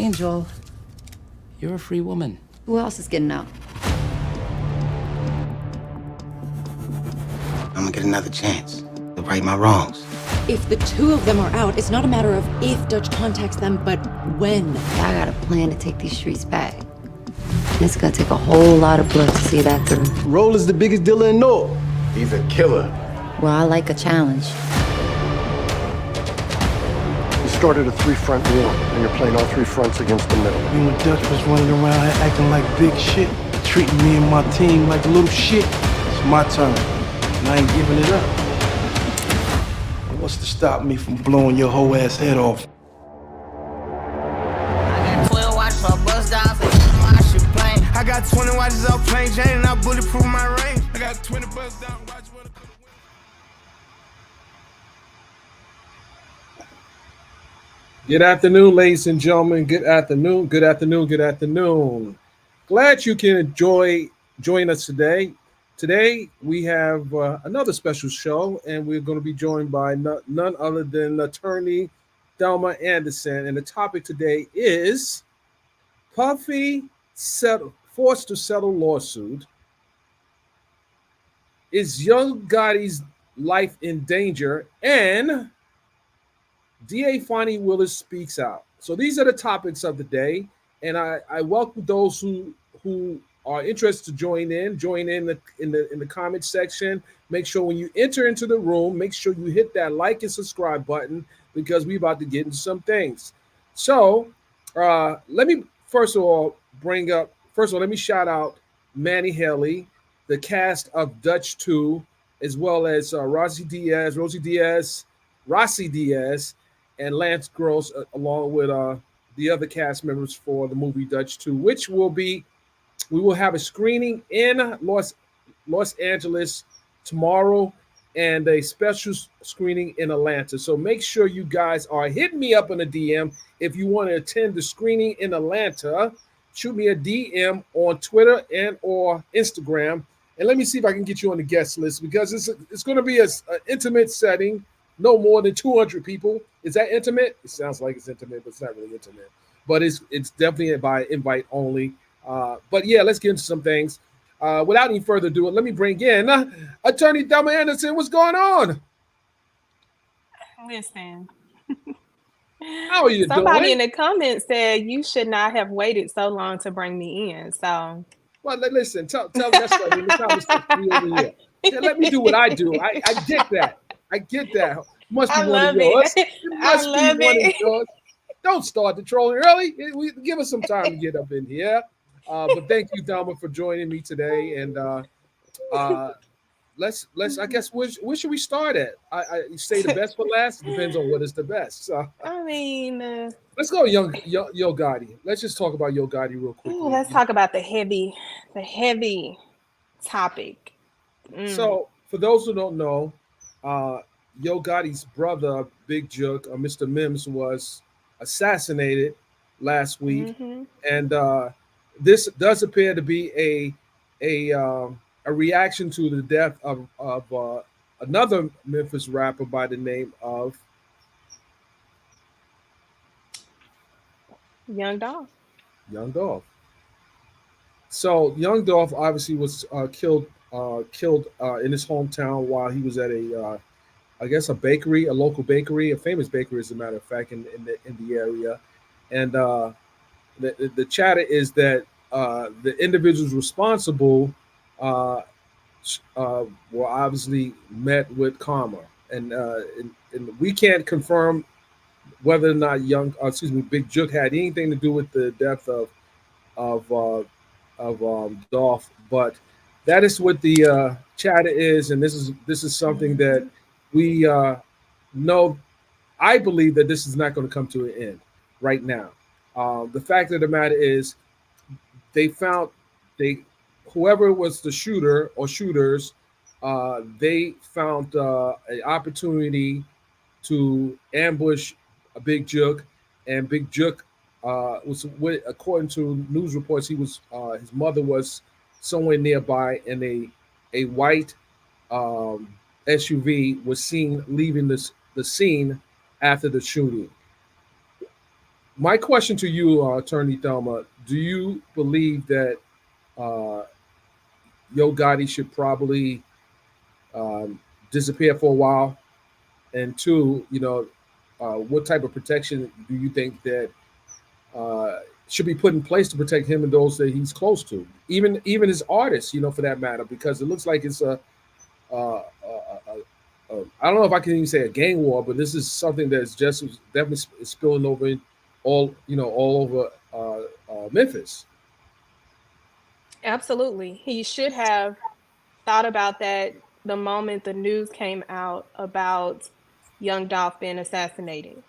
Angel, you're a free woman. Who else is getting out? I'm gonna get another chance to right my wrongs. If the two of them are out, it's not a matter of if Dutch contacts them, but when. I got a plan to take these streets back. And it's gonna take a whole lot of blood to see that through. Roll is the biggest dealer in North. He's a killer. Well, I like a challenge. You started a three-front war, and you're playing all three fronts against the middle. You and Dutch was running around here acting like big shit, treating me and my team like little shit. It's my turn, and I ain't giving it up. What's to stop me from blowing your whole ass head off? I got 12 watches for bust downs, I should plane. I got 20 watches off plain Jane, and I bulletproof my range. I got 20 bust down watches. Good afternoon, ladies and gentlemen. Good afternoon. Good afternoon. Good afternoon. Glad you can join us today. Today we have another special show, and we're going to be joined by none other than attorney Thelma Anderson. And the topic today is Puffy forced to settle lawsuit. Is Young Gotti's life in danger? And DA Fani Willis speaks out. So these are the topics of the day, and I welcome those who are interested to join in the comment section. Make sure when you enter into the room, make sure you hit that like and subscribe button, because we're about to get into some things. So let me let me shout out Manny Haley, the cast of Dutch 2, as well as Rosie Diaz, and Lance Gross, along with the other cast members for the movie Dutch 2, which we will have a screening in Los Angeles tomorrow and a special screening in Atlanta. So make sure you guys are hitting me up in a DM if you want to attend the screening in Atlanta. Shoot me a DM on Twitter and or Instagram, and let me see if I can get you on the guest list, because it's going to be an intimate setting. No more than 200 people. Is that intimate? It sounds like it's intimate, but it's not really intimate. But it's definitely by invite only. But yeah, let's get into some things. Without any further ado, let me bring in Attorney Thelma Anderson. What's going on? Listen. How are you Somebody doing? in the comments said you should not have waited so long to bring me in. So, well, listen, tell that's what in the conversation over here. Yeah, let me do what I do. I get that. I get that. Must be one of yours. It must be one of yours. Don't start the trolling early. Give us some time to get up in here. But thank you, Thelma, for joining me today. And let's. I guess where should we start at? You say the best for last. It depends on what is the best. So, I mean, let's go, Yo Gotti. Let's just talk about Yo Gotti real quick. Let's talk about the heavy topic. So, for those who don't know, Yo Gotti's brother, Big Jook, Mr. Mims, was assassinated last week, and this does appear to be a reaction to the death of another Memphis rapper by the name of Young Dolph. So Young Dolph obviously was killed in his hometown while he was at a bakery, a local bakery, a famous bakery, as a matter of fact, in the area. And the chatter is that the individuals responsible were obviously met with karma, and we can't confirm whether or not Big Jook had anything to do with the death of Dolph, but that is what the chatter is, and this is something that we know. I believe that this is not going to come to an end right now. The fact of the matter is, whoever was the shooter or shooters, they found an opportunity to ambush a Big Jook, and Big Jook was, according to news reports, his mother was somewhere nearby, and a white SUV was seen leaving the scene after the shooting. My question to you, Attorney Thelma, do you believe that uh, Yo Gotti should probably um, disappear for a while? And two, what type of protection do you think that uh, should be put in place to protect him and those that he's close to, even his artists, for that matter, because it looks like it's I don't know if I can even say a gang war, but this is something that's just definitely spilling over in all over Memphis. Absolutely. He should have thought about that the moment the news came out about young Dolph being assassinated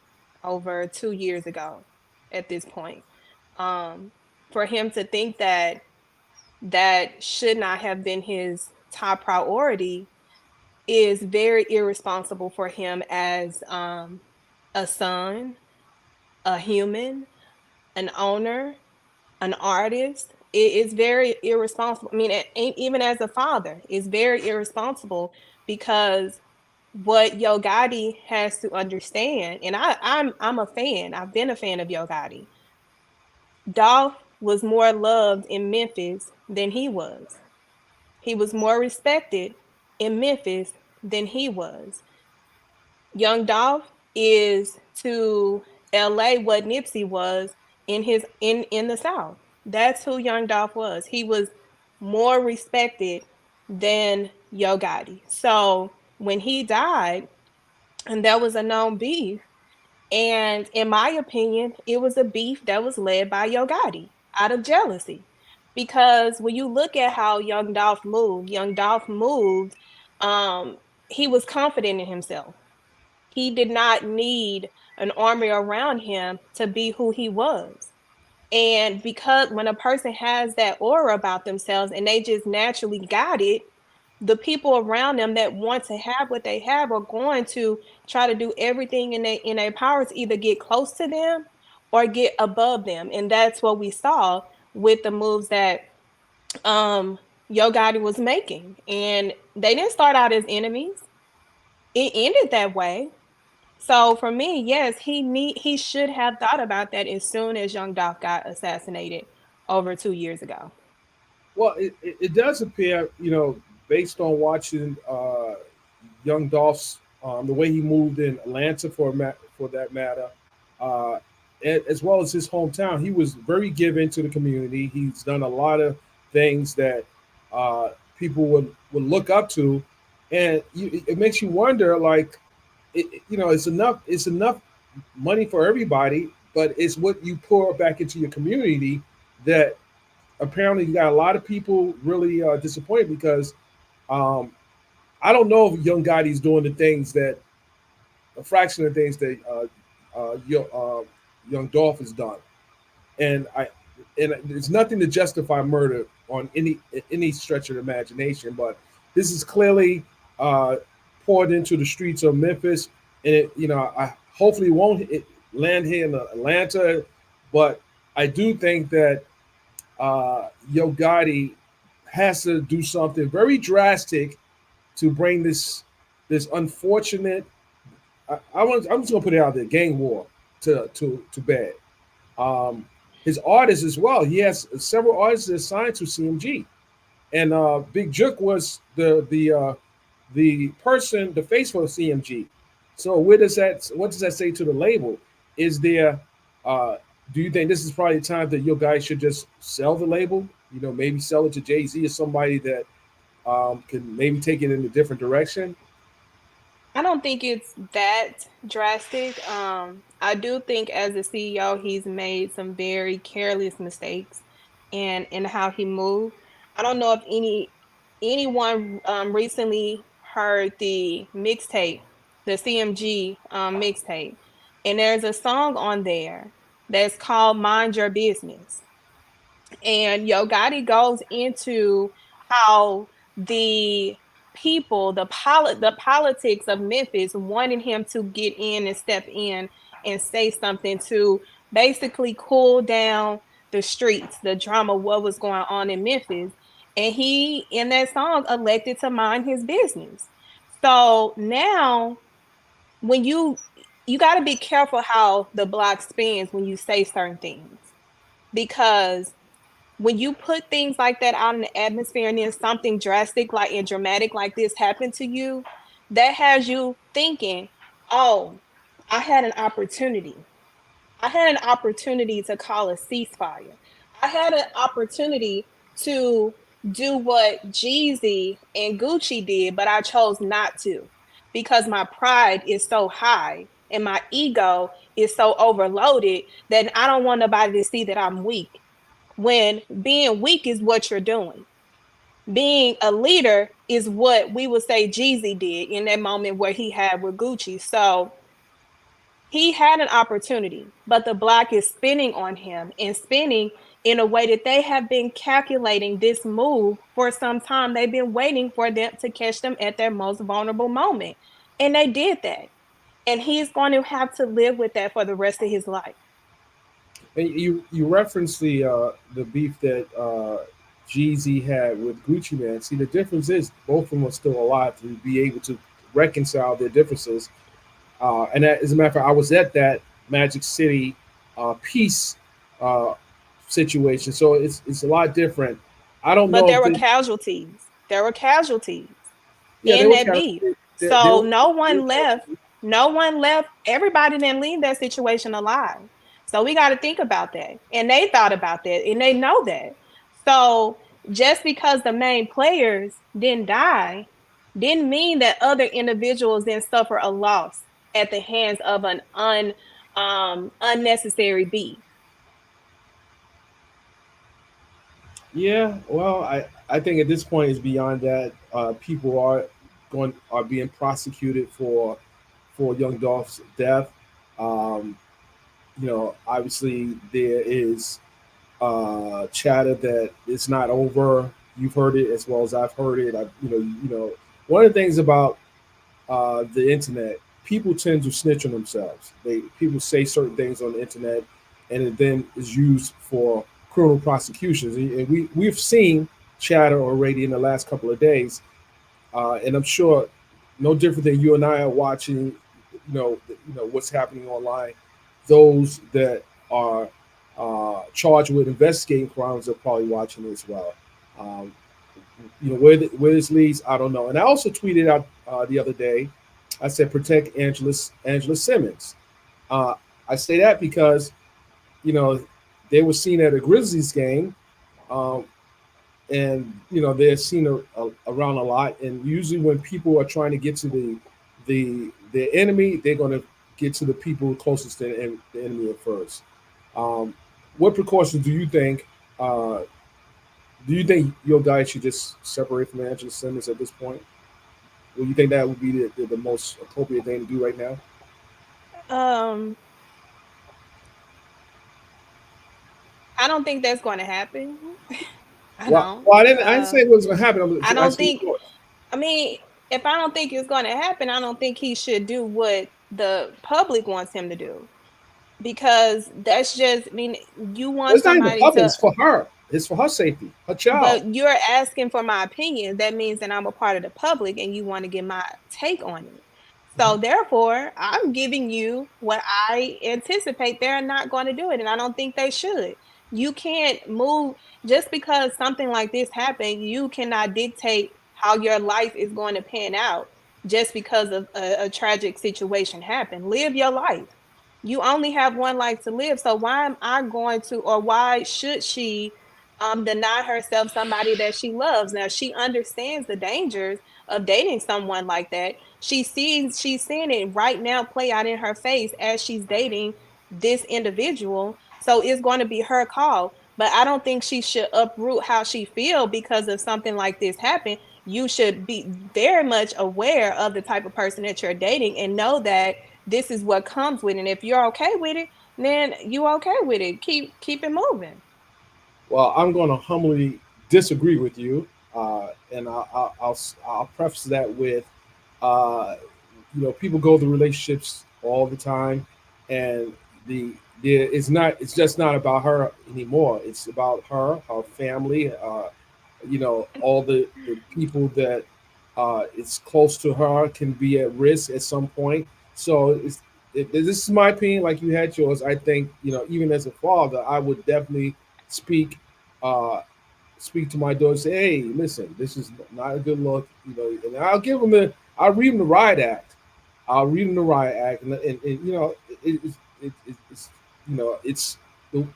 over 2 years ago at this point. Um, for him to think that that should not have been his top priority is very irresponsible for him as a son, a human, an owner, an artist. It is very irresponsible. I mean, even as a father, it's very irresponsible because what Yo Gotti has to understand, and I'm a fan. I've been a fan of Yo Gotti. Dolph was more loved in Memphis than he was. He was more respected in Memphis than he was. Young Dolph is to LA what Nipsey was in the South. That's who Young Dolph was. He was more respected than Yo Gotti. So when he died, and there was a known beef, and in my opinion, it was a beef that was led by Yo Gotti out of jealousy. Because when you look at how Young Dolph moved, um, he was confident in himself. He did not need an army around him to be who he was. And because when a person has that aura about themselves and they just naturally got it, the people around them that want to have what they have are going to try to do everything in their power to either get close to them or get above them. And that's what we saw with the moves that Yo Gotti was making. And they didn't start out as enemies. It ended that way. So for me, yes, he should have thought about that as soon as Young Dolph got assassinated over 2 years ago. Well, it does appear, based on watching Young Dolph's the way he moved in Atlanta for that matter, uh, as well as his hometown, he was very giving to the community. He's done a lot of things that people would look up to, and it makes you wonder, like, it's enough money for everybody, but it's what you pour back into your community that apparently you got a lot of people really disappointed because um, I don't know if Young Gotti's doing the things that a fraction of the things that Young Dolph has done, and there's nothing to justify murder on any stretch of the imagination, but this is clearly uh, poured into the streets of Memphis, and I hopefully won't land here in Atlanta, but I do think that Yo Gotti has to do something very drastic to bring this unfortunate. I'm just gonna put it out there, gang war to bed. Um, his artists as well. He has several artists that signed to CMG, and Big Jook was the person, the face for the CMG. So what does that say to the label? Is there do you think this is probably the time that your guys should just sell the label? Maybe sell it to Jay-Z or somebody that can maybe take it in a different direction. I don't think it's that drastic. I do think as a CEO, he's made some very careless mistakes in how he moved. I don't know if anyone recently heard the mixtape, the CMG mixtape, and there's a song on there that's called "Mind Your Business." And Yo Gotti goes into how the people, the politics of Memphis wanted him to get in and step in and say something to basically cool down the streets, the drama, what was going on in Memphis. And he, in that song, elected to mind his business. So now when you you got to be careful how the block spins when you say certain things, because when you put things like that out in the atmosphere and then something drastic like and dramatic like this happened to you, that has you thinking, oh, I had an opportunity. I had an opportunity to call a ceasefire. I had an opportunity to do what Jeezy and Gucci did, but I chose not to because my pride is so high and my ego is so overloaded that I don't want nobody to see that I'm weak. When being weak is what you're doing. Being a leader is what we would say Jeezy did in that moment where he had with Gucci. So he had an opportunity, but the block is spinning on him and spinning in a way that they have been calculating this move for some time. They've been waiting for them to catch them at their most vulnerable moment. And they did that. And he's going to have to live with that for the rest of his life. And you referenced the beef that Jeezy had with Gucci Man. See, the difference is both of them are still alive to be able to reconcile their differences. And that, as a matter of fact, I was at that Magic City peace uh, situation, so it's a lot different. I don't But know there if were they, casualties. There were casualties yeah, they in were that kind beef. of, they So were, no they one were left. No one left. Everybody didn't leave that situation alive. So we got to think about that. And they thought about that and they know that. So just because the main players didn't die didn't mean that other individuals didn't suffer a loss at the hands of an unnecessary beef. Yeah, well, I think at this point it's beyond that. People are being prosecuted for Young Dolph's death. Um, obviously there is chatter that it's not over. You've heard it as well as I've heard it. One of the things about the internet, people tend to snitch on themselves. People say certain things on the internet, and it then is used for criminal prosecutions. And we've seen chatter already in the last couple of days, and I'm sure no different than you and I are watching. What's happening online. Those that are charged with investigating crimes are probably watching it as well. Um, where this leads, I don't know. And I also tweeted out the other day. I said protect Angela Simmons. Uh, I say that because you know they were seen at a Grizzlies game, um, and they're seen around a lot. And usually, when people are trying to get to the enemy, they're going to get to the people closest to the enemy at first. Um, what precautions do you think? Do you think your guy should just separate from Angela Simmons at this point? Well, you think that would be the most appropriate thing to do right now? Um, I don't think that's going to happen. I Well, don't. well, I didn't say it was going to happen. I'm I just don't asking think. you. I mean, if I don't think it's going to happen, I don't think he should do what the public wants him to do, because that's just. I mean, you Well, want it's not even somebody public. to, It's for her. It's for her safety, her child. but you're asking for my opinion. That means that I'm a part of the public, and you want to get my take on it. So Mhm. therefore, I'm giving you what I anticipate they're not going to do it, and I don't think they should. You can't move just because something like this happened. You cannot dictate how your life is going to pan out just because of a tragic situation happened. Live your life. You only have one life to live. So why am I going to, or why should she deny herself somebody that she loves? Now she understands the dangers of dating someone like that. She's seeing it right now play out in her face as she's dating this individual. So it's going to be her call. But I don't think she should uproot how she feel because of something like this happened. You should be very much aware of the type of person that you're dating and know that this is what comes with it. And if you're okay with it, then you okay with it. Keep it moving. Well, I'm going to humbly disagree with you, and I'll preface that with, uh, people go through relationships all the time, and it's just not about her anymore. It's about her family, all the people that is close to her can be at risk at some point. So this is my opinion, like you had yours. I think even as a father, I would definitely speak uh, speak to my daughter, say, "Hey, listen, this is not a good look," and I'll give them I'll read them the riot act. I'll read them the riot act, and it's it's the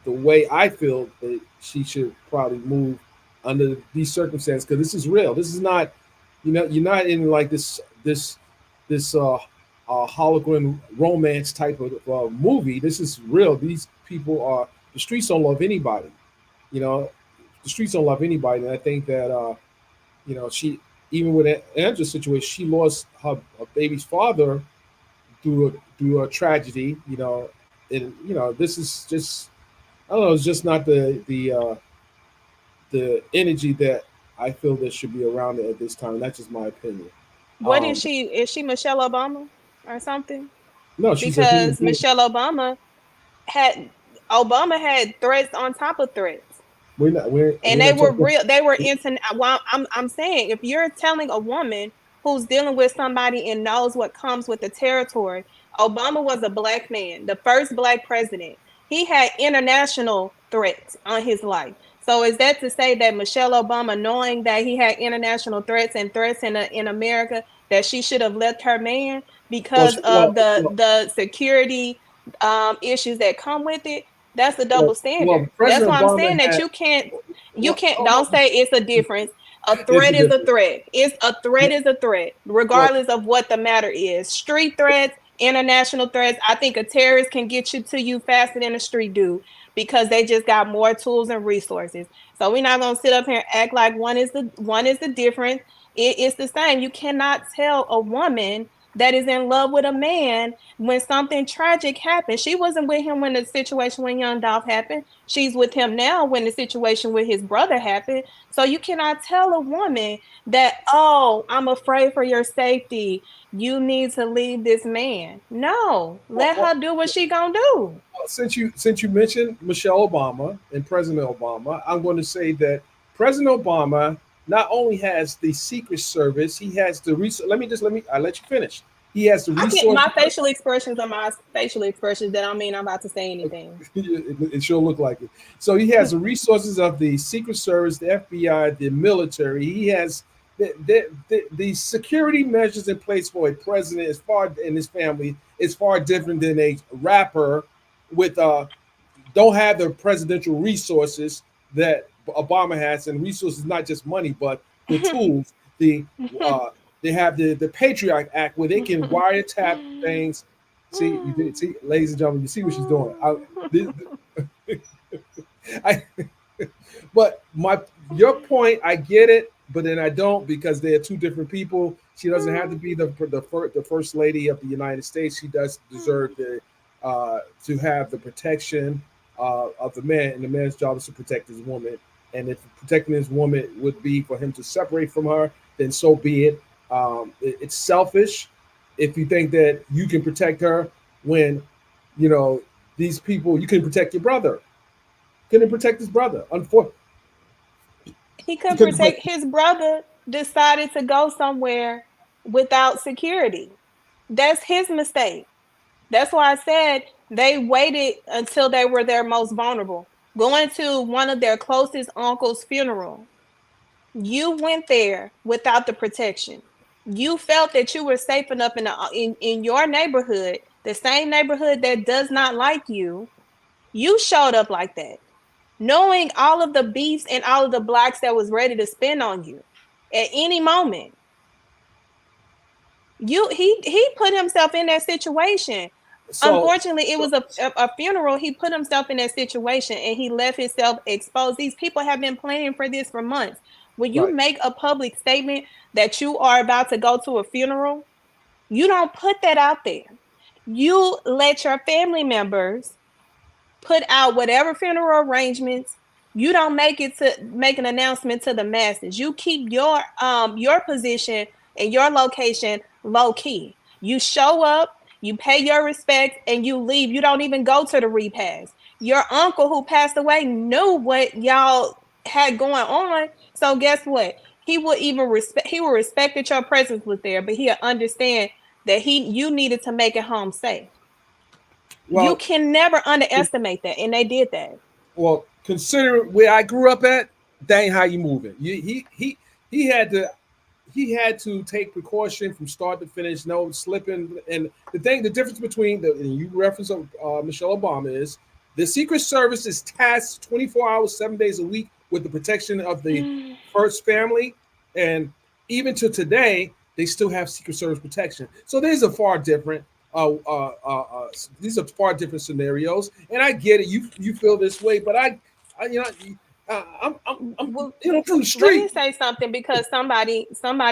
way I feel that she should probably move under these circumstances, because this is real. This is not, you're not in like this hologram romance type of movie. This is real. These people are, the streets don't love anybody. You know, the streets don't love anybody, and I think that she, even with Angela's situation, she lost her baby's father through a tragedy. And this is just, I don't know. It's just not the energy that I feel that should be around it at this time. That's just my opinion. What is Um, she? Is she Michelle Obama or something? no, she's a human Because being. Had Obama had threats on top of threats. And We're they not were talking. real. They were into. Well, I'm saying, if you're telling a woman who's dealing with somebody and knows what comes with the territory, Obama was a black man, the first black president. He had international threats on his life. So is that to say that Michelle Obama, knowing that he had international threats and threats in America, that she should have left her man Well, because of the security issues that come with it? That's a double well, standard. That's President why I'm Obama saying that had. you can't Oh, don't say it's a difference. A it's a threat is a difference. threat. It's a threat is a threat, Well, regardless of what the matter is. Street threats, international threats. I think a terrorist can get to you faster than a street dude because they just got more tools and resources. So we're not gonna sit up here and act like one is the difference. It's the same. You cannot tell a woman that is in love with a man when something tragic happened. She wasn't with him when the situation when Young Dolph happened. She's with him now when the situation with his brother happened. So you cannot tell a woman that, oh, I'm afraid for your safety. You need to leave this man. No, let well, her do what she gonna do. since you mentioned Michelle Obama and President Obama, I'm going to say that President Obama not only has the Secret Service, he has the resource. Let me. I let you finish. He has the I can't. resources. My facial expressions are my facial expressions. That don't mean I'm about to say anything. It sure look like it. So he has the resources of the Secret Service, the FBI, the military. He has the security measures in place for a president is far, and his family is far different than a rapper with don't have the presidential resources that Obama has, and resources not just money but the tools. The they have the Patriot Act where they can wiretap things. See, ladies and gentlemen, you see what she's doing. I but your point, I get it, but then I don't, because they're two different people. She doesn't have to be the first lady of the United States. She does deserve to have the protection of the man, and the man's job is to protect his woman. And if protecting his woman would be for him to separate from her, then so be it. It's selfish if you think that you can protect her when these people. You can protect your brother. Couldn't protect his brother. Unfortunately, He he couldn't couldn't. protect his brother. Decided to go somewhere without security. That's his mistake. That's why I said they waited until they were their most vulnerable. Going to one of their closest uncle's funeral, you went there without the protection. You felt that you were safe enough in your neighborhood, the same neighborhood that does not like you. You showed up like that, knowing all of the beefs and all of the blacks that was ready to spin on you at any moment. He put himself in that situation. So, Unfortunately, it was a funeral. He put himself in that situation and he left himself exposed. These people have been planning for this for months. When you right. make a public statement that you are about to go to a funeral, you don't put that out there. You let your family members put out whatever funeral arrangements. You don't make an announcement to the masses. You keep your position and your location low key. You show up, you pay your respects, and you leave. You don't even go to the repast. Your uncle who passed away knew what y'all had going on. So guess what? He would respect that your presence was there, but he'll understand that you needed to make it home safe. Well, you can never underestimate that, and they did that. well, consider where I grew up at. That ain't how you move it. He had to take precaution from start to finish, no slipping. And the difference between and you reference Michelle Obama is the Secret Service is tasked 24 hours, 7 days a week with the protection of the first family, and even to today, they still have Secret Service protection. So these are far different. These are far different scenarios, and I get it. You feel this way, but I'm Well, from the let me street. say something, because somebody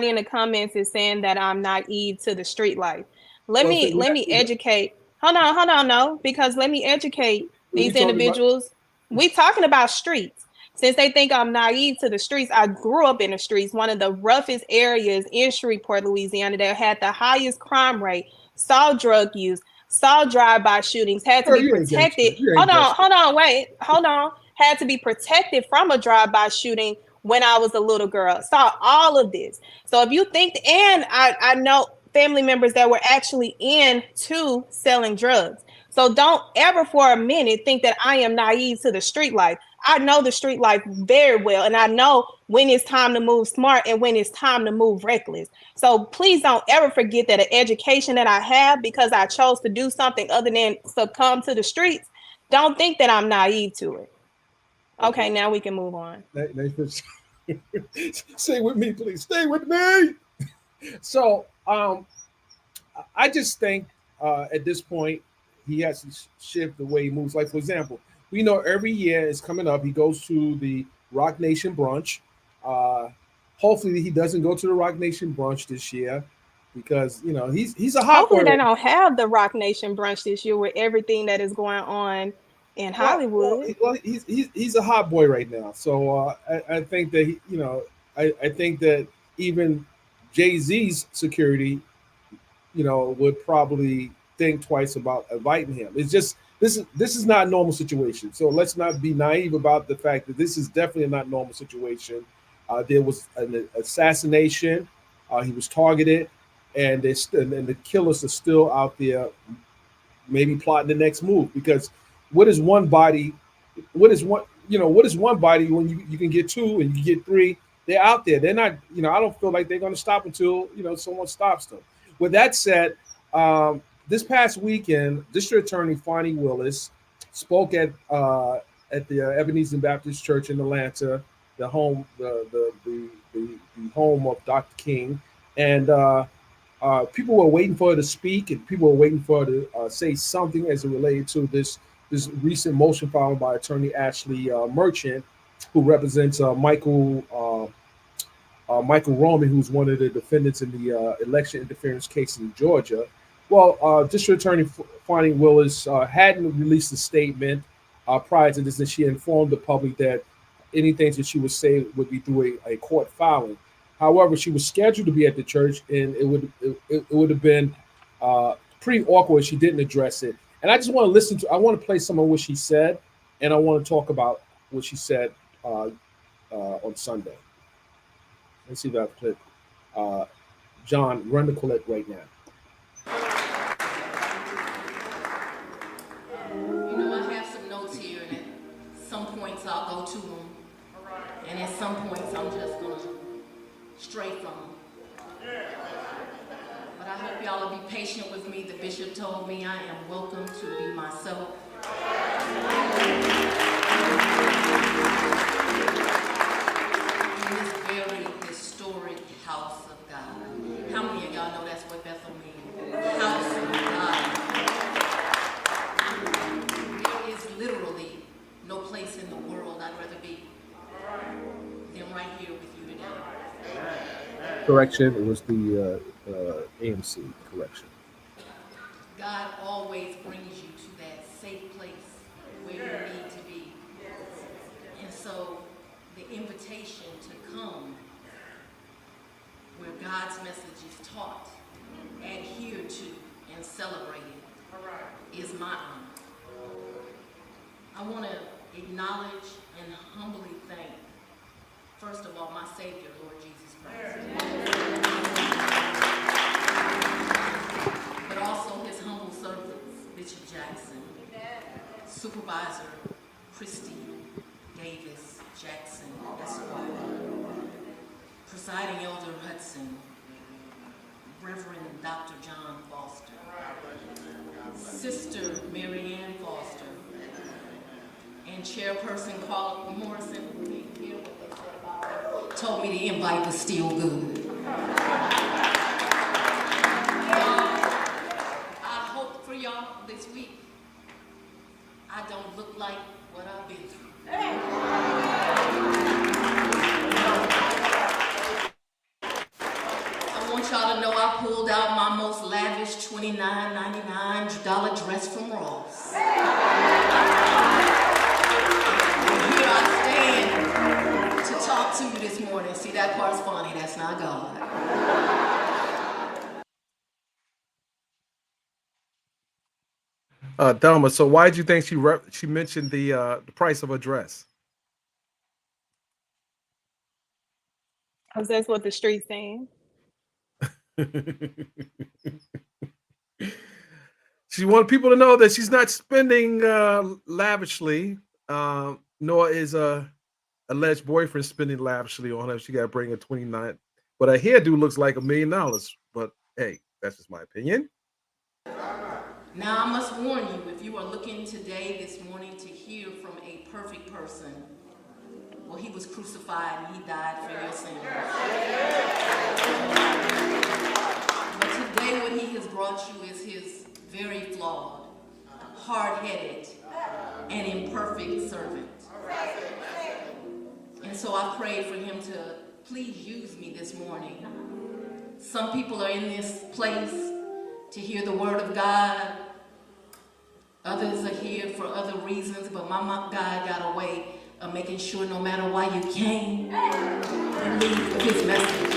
in the comments is saying that I'm naive to the street life. Let Well, me educate. Hold on, no, because let me educate What we these talking about? individuals. We talking about streets. Since they think I'm naive to the streets, I grew up in the streets, one of the roughest areas in Shreveport, Louisiana, that had the highest crime rate, saw drug use, saw drive-by shootings, had to Girl, be you ain't gangster. protected. You ain't gangster. Hold on. Had to be protected from a drive-by shooting when I was a little girl. Saw all of this. So if you think, and I know family members that were actually into selling drugs. So don't ever for a minute think that I am naive to the street life. I know the street life very well, and I know when it's time to move smart and when it's time to move reckless. So please don't ever forget that an education that I have, because I chose to do something other than succumb to the streets. Don't think that I'm naive to it. Okay, now we can move on. Stay with me, please. Stay with me. So, I just think at this point he has to shift the way he moves. Like, for example, we know every year is coming up. He goes to the Rock Nation brunch. Hopefully, he doesn't go to the Rock Nation brunch this year, because he's a hot Hopefully boy. they don't have the Rock Nation brunch this year with everything that is going on in Hollywood. He's a hot boy right now. So I think that I think that even Jay-Z's security, would probably think twice about inviting him. It's just this is not a normal situation. So let's not be naive about the fact that this is definitely not a normal situation. There was an assassination. He was targeted, and and the killers are still out there, maybe plotting the next move. Because what is one body? What is one body when you can get two and you get three? They're out there. They're not. I don't feel like they're going to stop until someone stops them. With that said, this past weekend, District Attorney Fani Willis spoke at the Ebenezer Baptist Church in Atlanta, the home home of Dr. King, and people were waiting for her to speak, and people were waiting for her to say something as it related to this recent motion filed by Attorney Ashley Merchant, who represents Michael Roman, who's one of the defendants in the election interference case in Georgia. Well, District Attorney Fani Willis hadn't released a statement prior to this, and she informed the public that anything that she would say would be through a court filing. However, she was scheduled to be at the church, and it would have been pretty awkward if she didn't address it. And I just want to I want to play some of what she said, and I want to talk about what she said on Sunday. Let's see if I have clip. John, run the clip right now. I have some notes here, and at some points I'll go to them, and at some points I'm just going to stray from them. But I hope y'all will be patient with me. The bishop told me I am welcome to be myself. In this very historic house of God. How many of y'all know that's what Bethel means? House of God. There is literally no place in the world I'd rather be than right here with you today. Correction, it was the AMC correction. God always brings you to that safe place where you need to be. And so the invitation to come where God's message is taught, adhered to, and celebrated is my honor. I want to acknowledge and humbly thank, first of all, my Savior, Lord Jesus Christ. but also his humble servants, Bishop Jackson, Supervisor Christy Davis Jackson, Esquire, Presiding Elder Hudson, Reverend Dr. John Foster, Sister Mary Ann Foster, and Chairperson Carla Morrison, who didn't hear what they said about her, told me the invite was still good. I hope for y'all this week I don't look like what I've been through. I want y'all to know I pulled out my most lavish $29.99 dress from Ross. And here I stand to talk to you this morning. See, that part's funny, that's not God. Thelma, so why did you think she mentioned the price of a dress? Because that's what the street's saying. She wanted people to know that she's not spending lavishly, nor is alleged boyfriend spending lavishly on her. She got to bring a 29, but her hairdo looks like $1 million. But hey, that's just my opinion. Now I must warn you, if you are looking today, this morning, to hear from a perfect person, well, he was crucified and he died for your sins. But today what he has brought you is his very flawed, hard-headed, and imperfect servant. And so I pray for him to please use me this morning. Some people are in this place to hear the word of God. Others are here for other reasons, but my God got a way of making sure no matter why you came, you leave with his message.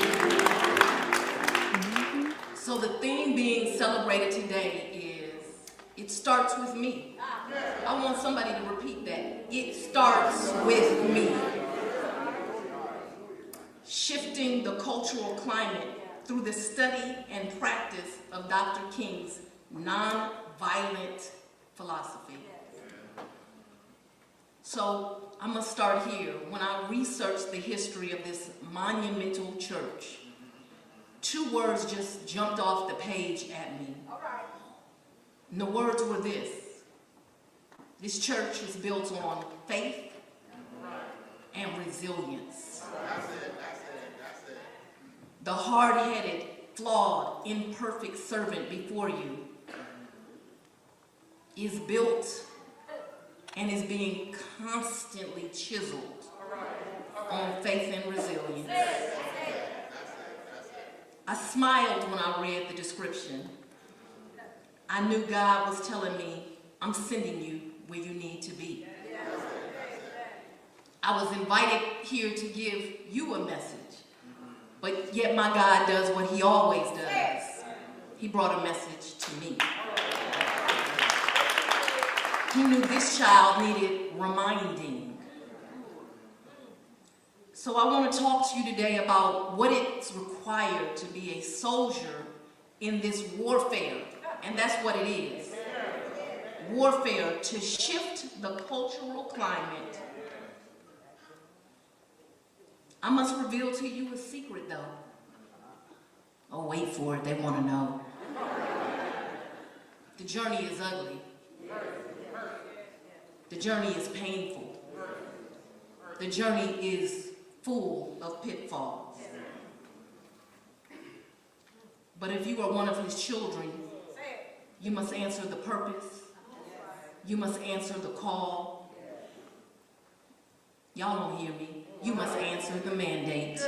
So the theme being celebrated today is, it starts with me. I want somebody to repeat that. It starts with me. Shifting the cultural climate through the study and practice of Dr. King's nonviolent philosophy. So I'm gonna start here. When I researched the history of this monumental church, 2 words just jumped off the page at me. And the words were this: this church is built on faith and resilience. The hard-headed, flawed, imperfect servant before you is built and is being constantly chiseled on faith and resilience. I smiled when I read the description. I knew God was telling me, I'm sending you where you need to be. I was invited here to give you a message, but yet my God does what he always does. He brought a message to me. He knew this child needed reminding. So I want to talk to you today about what it's required to be a soldier in this warfare, and that's what it is. Warfare to shift the cultural climate. I must reveal to you a secret, though. Oh, wait for it, they want to know. The journey is ugly. The journey is painful. The journey is full of pitfalls. But if you are one of his children, you must answer the purpose. You must answer the call. Y'all don't hear me. You must answer the mandate.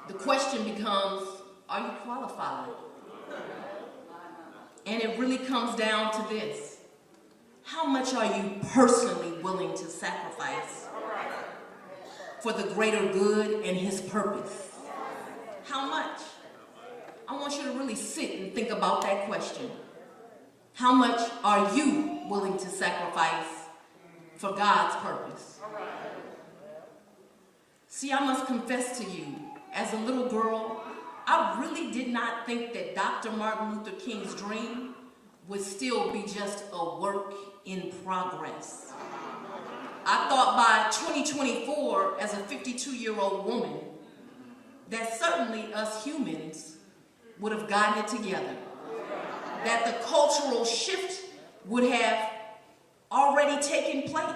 The question becomes, are you qualified? And it really comes down to this: how much are you personally willing to sacrifice for the greater good and his purpose? How much? I want you to really sit and think about that question. How much are you willing to sacrifice for God's purpose? See, I must confess to you, as a little girl, I really did not think that Dr. Martin Luther King's dream would still be just a work in progress. I thought by 2024, as a 52-year-old woman, that certainly us humans would have gotten it together. That the cultural shift would have already taken place.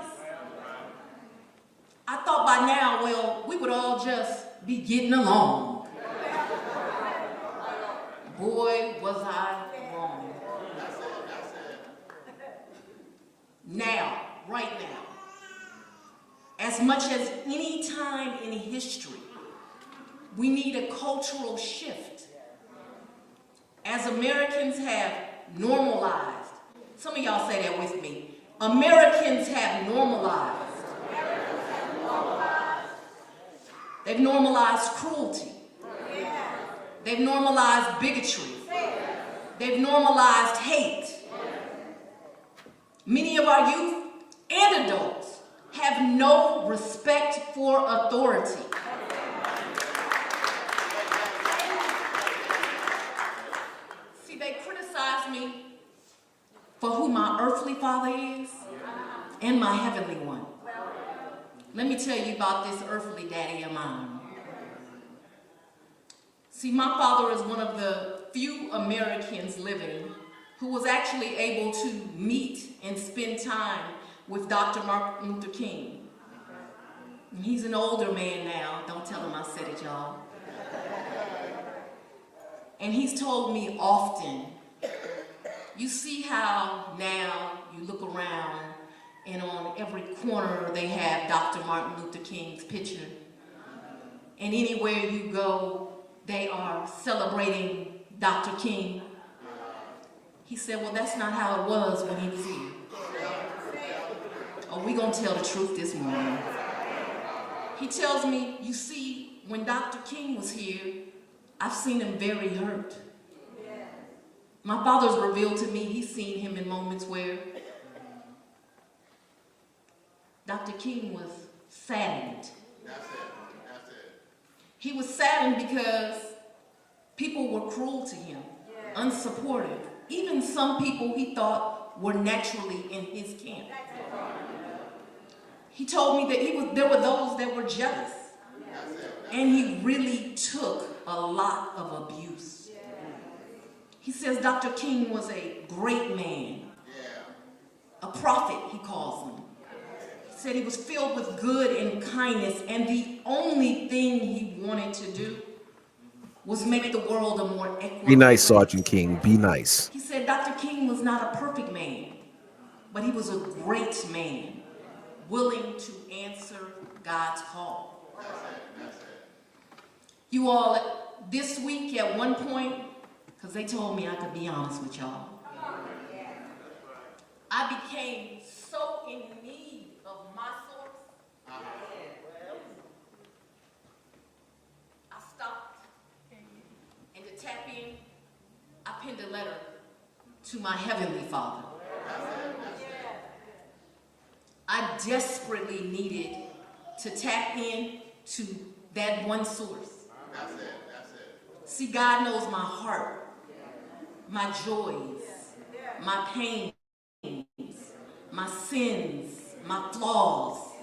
I thought by now, well, we would all just be getting along. Boy, was I wrong. Now, right now, as much as any time in history, we need a cultural shift. As Americans have normalized, some of y'all say that with me, Americans have normalized. They've normalized cruelty. They've normalized bigotry. They've normalized hate. Many of our youth and adults have no respect for authority. See, they criticize me for who my earthly father is and my heavenly one. Let me tell you about this earthly daddy of mine. See, my father is one of the few Americans living who was actually able to meet and spend time with Dr. Martin Luther King. And he's an older man now. Don't tell him I said it, y'all. And he's told me often, you see how now you look around and on every corner they have Dr. Martin Luther King's picture. And anywhere you go, they are celebrating Dr. King. He said, well, that's not how it was when he was here. Oh, we gonna tell the truth this morning. He tells me, you see, when Dr. King was here, I've seen him very hurt. My father's revealed to me he's seen him in moments where Dr. King was saddened. That's it. He was saddened because people were cruel to him, unsupportive. Even some people he thought were naturally in his camp. He told me that there were those that were jealous. And he really took a lot of abuse. He says Dr. King was a great man. A prophet, he calls him. He said he was filled with good and kindness, and the only thing he wanted to do was make the world a more equitable. Be nice, Sergeant King. Be nice. He said Dr. King was not a perfect man, but he was a great man, willing to answer God's call. You all, this week at one point, because they told me I could be honest with y'all, I became so in need of my source, I stopped. And to tap in, I penned a letter to my Heavenly Father. I desperately needed to tap in to that one source. That's it. See, God knows my heart, my joys, my pains, my sins, my flaws.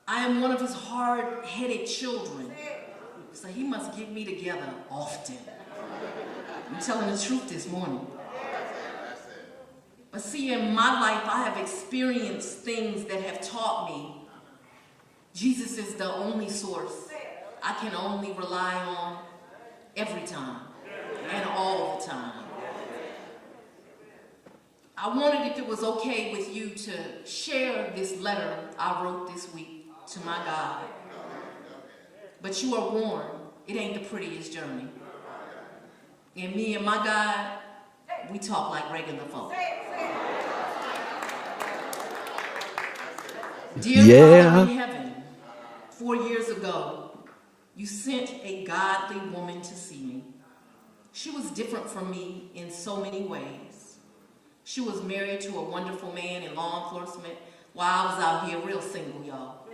I am one of his hard-headed children, so he must get me together often. I'm telling the truth this morning. But see, in my life, I have experienced things that have taught me Jesus is the only source I can only rely on every time and all the time. I wondered if it was okay with you to share this letter I wrote this week to my God. But you are warned, it ain't the prettiest journey. And me and my God, we talk like regular folk. Dear Father in heaven, 4 years ago, you sent a godly woman to see me. She was different from me in so many ways. She was married to a wonderful man in law enforcement while I was out here real single, y'all.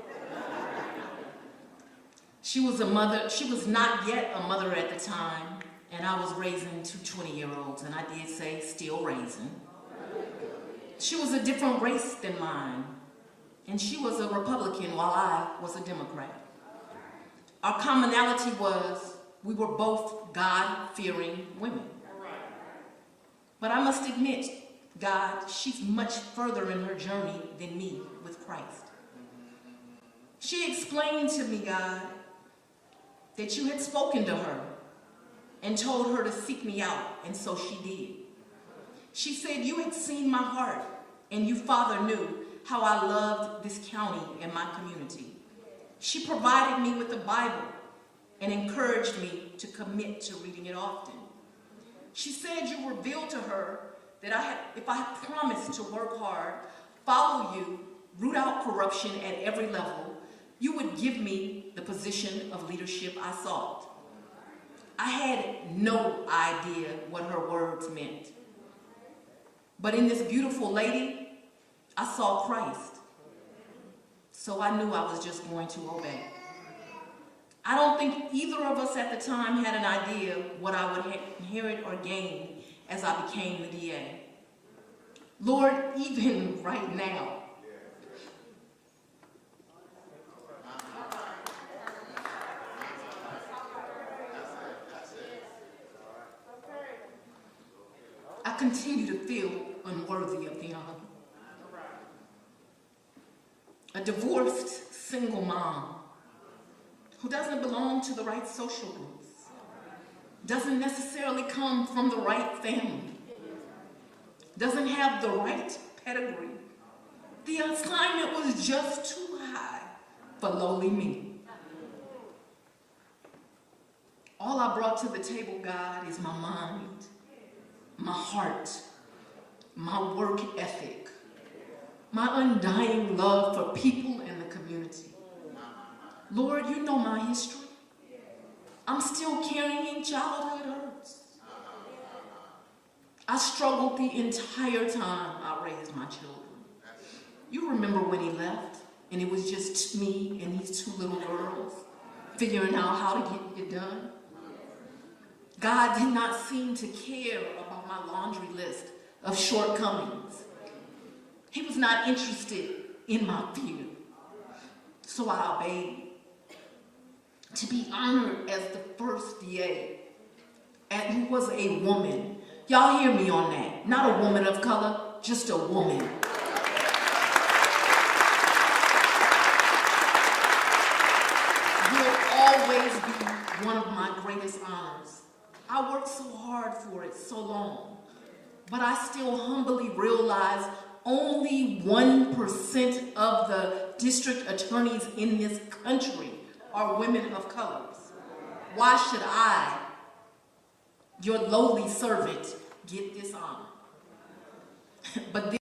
She was a mother. She was not yet a mother at the time, and I was raising two 20-year-olds, and I did say still raising. She was a different race than mine, and she was a Republican while I was a Democrat. Our commonality was we were both God-fearing women. But I must admit, God, she's much further in her journey than me with Christ. She explained to me, God, that you had spoken to her and told her to seek me out, and so she did. She said you had seen my heart, and you, Father, knew how I loved this county and my community. She provided me with the Bible and encouraged me to commit to reading it often. She said you revealed to her that if I had promised to work hard, follow you, root out corruption at every level, you would give me the position of leadership I sought. I had no idea what her words meant. But in this beautiful lady, I saw Christ. So I knew I was just going to obey. I don't think either of us at the time had an idea what I would inherit or gain as I became the DA. Lord, even right now, I continue to feel unworthy of the honor. A divorced single mom who doesn't belong to the right social groups, doesn't necessarily come from the right family, doesn't have the right pedigree. The assignment was just too high for lowly me. All I brought to the table, God, is my mind, my heart, my work ethic, my undying love for people and the community. Lord, you know my history. I'm still carrying childhood hurts. I struggled the entire time I raised my children. You remember when he left, and it was just me and these two little girls figuring out how to get it done? God did not seem to care about my laundry list of shortcomings. He was not interested in my fear. So I obeyed. To be honored as the first DA, and who was a woman. Y'all hear me on that. Not a woman of color, just a woman. Will always be one of my greatest honors. I worked so hard for it so long, but I still humbly realize only 1% of the district attorneys in this country are women of colors. Why should I, your lowly servant, get this honor? But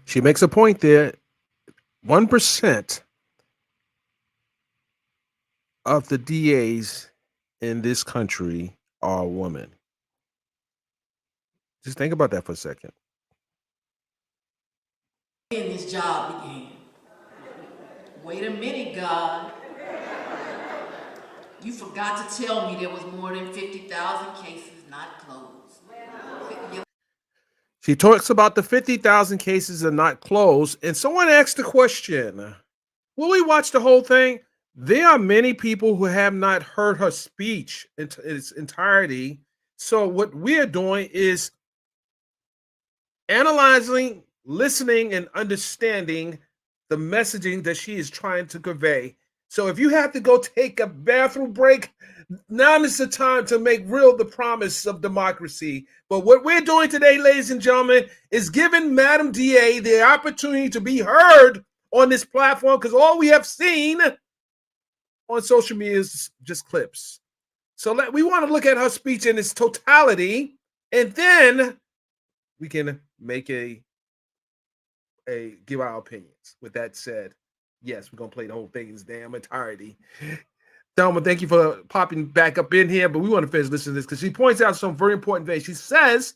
she makes a point there. 1% of the DAs in this country are women. Just think about that for a second. When this job began. Wait a minute, God. You forgot to tell me there was more than 50,000 cases not closed. She talks about the 50,000 cases are not closed, and someone asked the question, will we watch the whole thing? There are many people who have not heard her speech in its entirety. So what we're doing is analyzing, listening, and understanding the messaging that she is trying to convey. So if you have to go take a bathroom break, now is the time to make real the promise of democracy. But what we're doing today, ladies and gentlemen, is giving Madam DA the opportunity to be heard on this platform, because all we have seen on social media is just clips. So we want to look at her speech in its totality, and then we can make give our opinions. With that said, yes, we're gonna play the whole thing in its damn entirety. Thelma, thank you for popping back up in here, but we want to finish listening to this because she points out some very important things. She says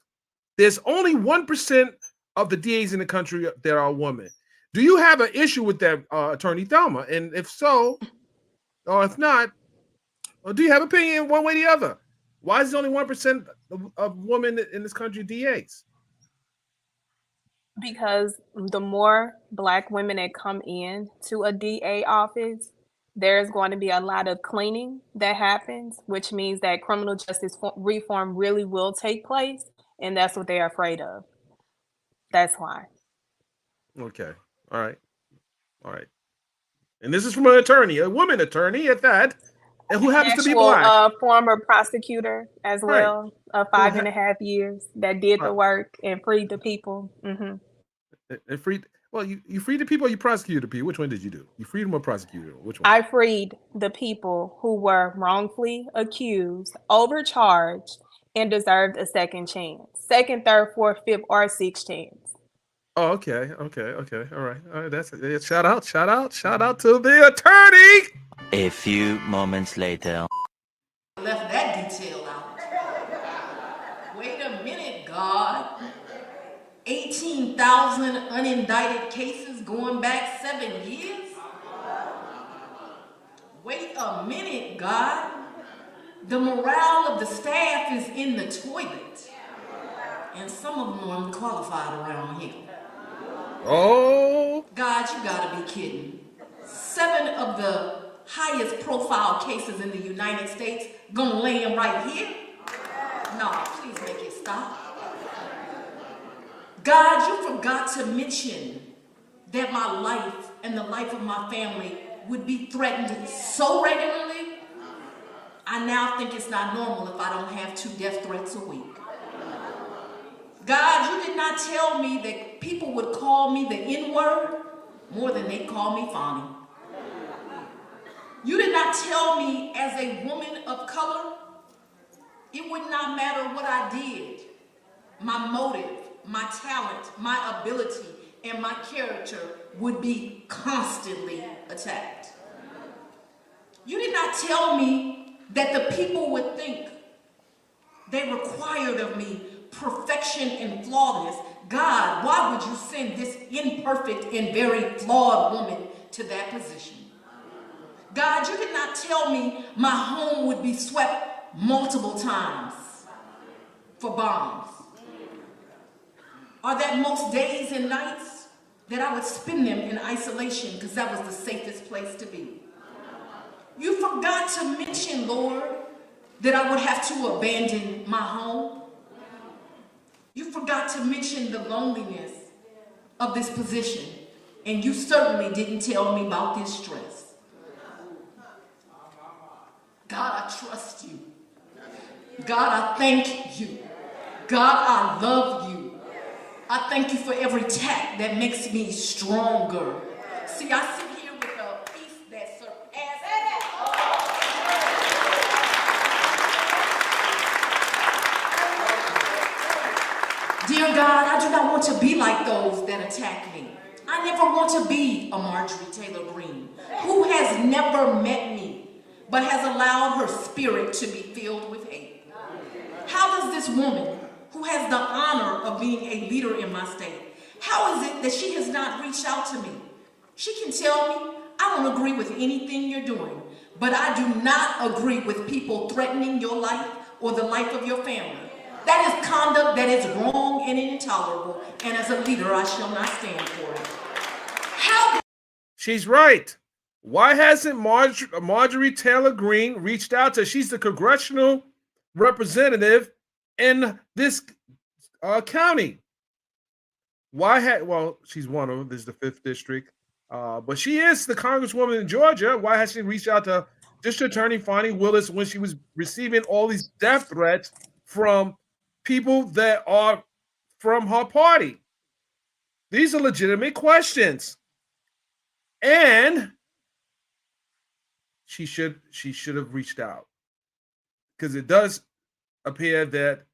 there's only 1% of the DAs in the country that are women. Do you have an issue with that, Attorney Thelma? And if so, Or if not, or do you have opinion one way or the other? Why is it only 1% of women in this country DAs? Because the more black women that come in to a DA office, there's going to be a lot of cleaning that happens, which means that criminal justice reform really will take place, and that's what they're afraid of. That's why. Okay. All right. All right. And this is from an attorney, a woman attorney at that, and who happens to be Actual black. former prosecutor as Right. well, 5.5 years that did the work and freed the people. And freed. Well, you freed the people. Or you prosecuted the people. Which one did you do? You freed them or prosecuted them? Which one? I freed the people who were wrongfully accused, overcharged, and deserved a second chance. Second, third, fourth, fifth, or sixth chance. Oh, okay. All right. That's it. Shout out to the attorney. A few moments later. Left that detail out. Wait a minute, God. 18,000 unindicted cases going back 7 years? Wait a minute, God. The morale of the staff is in the toilet. And some of them are unqualified around here. Oh. God, you gotta be kidding. 7 of the highest profile cases in the United States gonna land right here? No, please make it stop. God, you forgot to mention that my life and the life of my family would be threatened so regularly, I now think it's not normal if I don't have 2 death threats a week. God, you did not tell me that people would call me the N-word more than they call me Fani. You did not tell me as a woman of color, it would not matter what I did. My motive, my talent, my ability, and my character would be constantly attacked. You did not tell me that the people would think they required of me perfection and flawlessness. God, why would you send this imperfect and very flawed woman to that position? God, you did not tell me my home would be swept multiple times for bombs. Or that most days and nights that I would spend them in isolation because that was the safest place to be. You forgot to mention, Lord, that I would have to abandon my home. You forgot to mention the loneliness of this position, and you certainly didn't tell me about this stress. God, I trust you. God, I thank you. God, I love you. I thank you for every tap that makes me stronger. See, I sit here with a peace that surpasses. Dear God, I do not want to be like those that attack me. I never want to be a Marjorie Taylor Greene, who has never met me, but has allowed her spirit to be filled with hate. How does this woman, who has the honor of being a leader in my state, how is it that she has not reached out to me? She can tell me, I don't agree with anything you're doing, but I do not agree with people threatening your life or the life of your family. That is conduct that is wrong and intolerable, and as a leader, I shall not stand for it. How? She's right. Why hasn't Marjorie Taylor Greene reached out to? She's the congressional representative in this county. Well, she's one of them. This is the 5th district. But she is the congresswoman in Georgia. Why has she reached out to District Attorney Fani Willis when she was receiving all these death threats from people that are from her party? These are legitimate questions. And she should have reached out, because it does appear that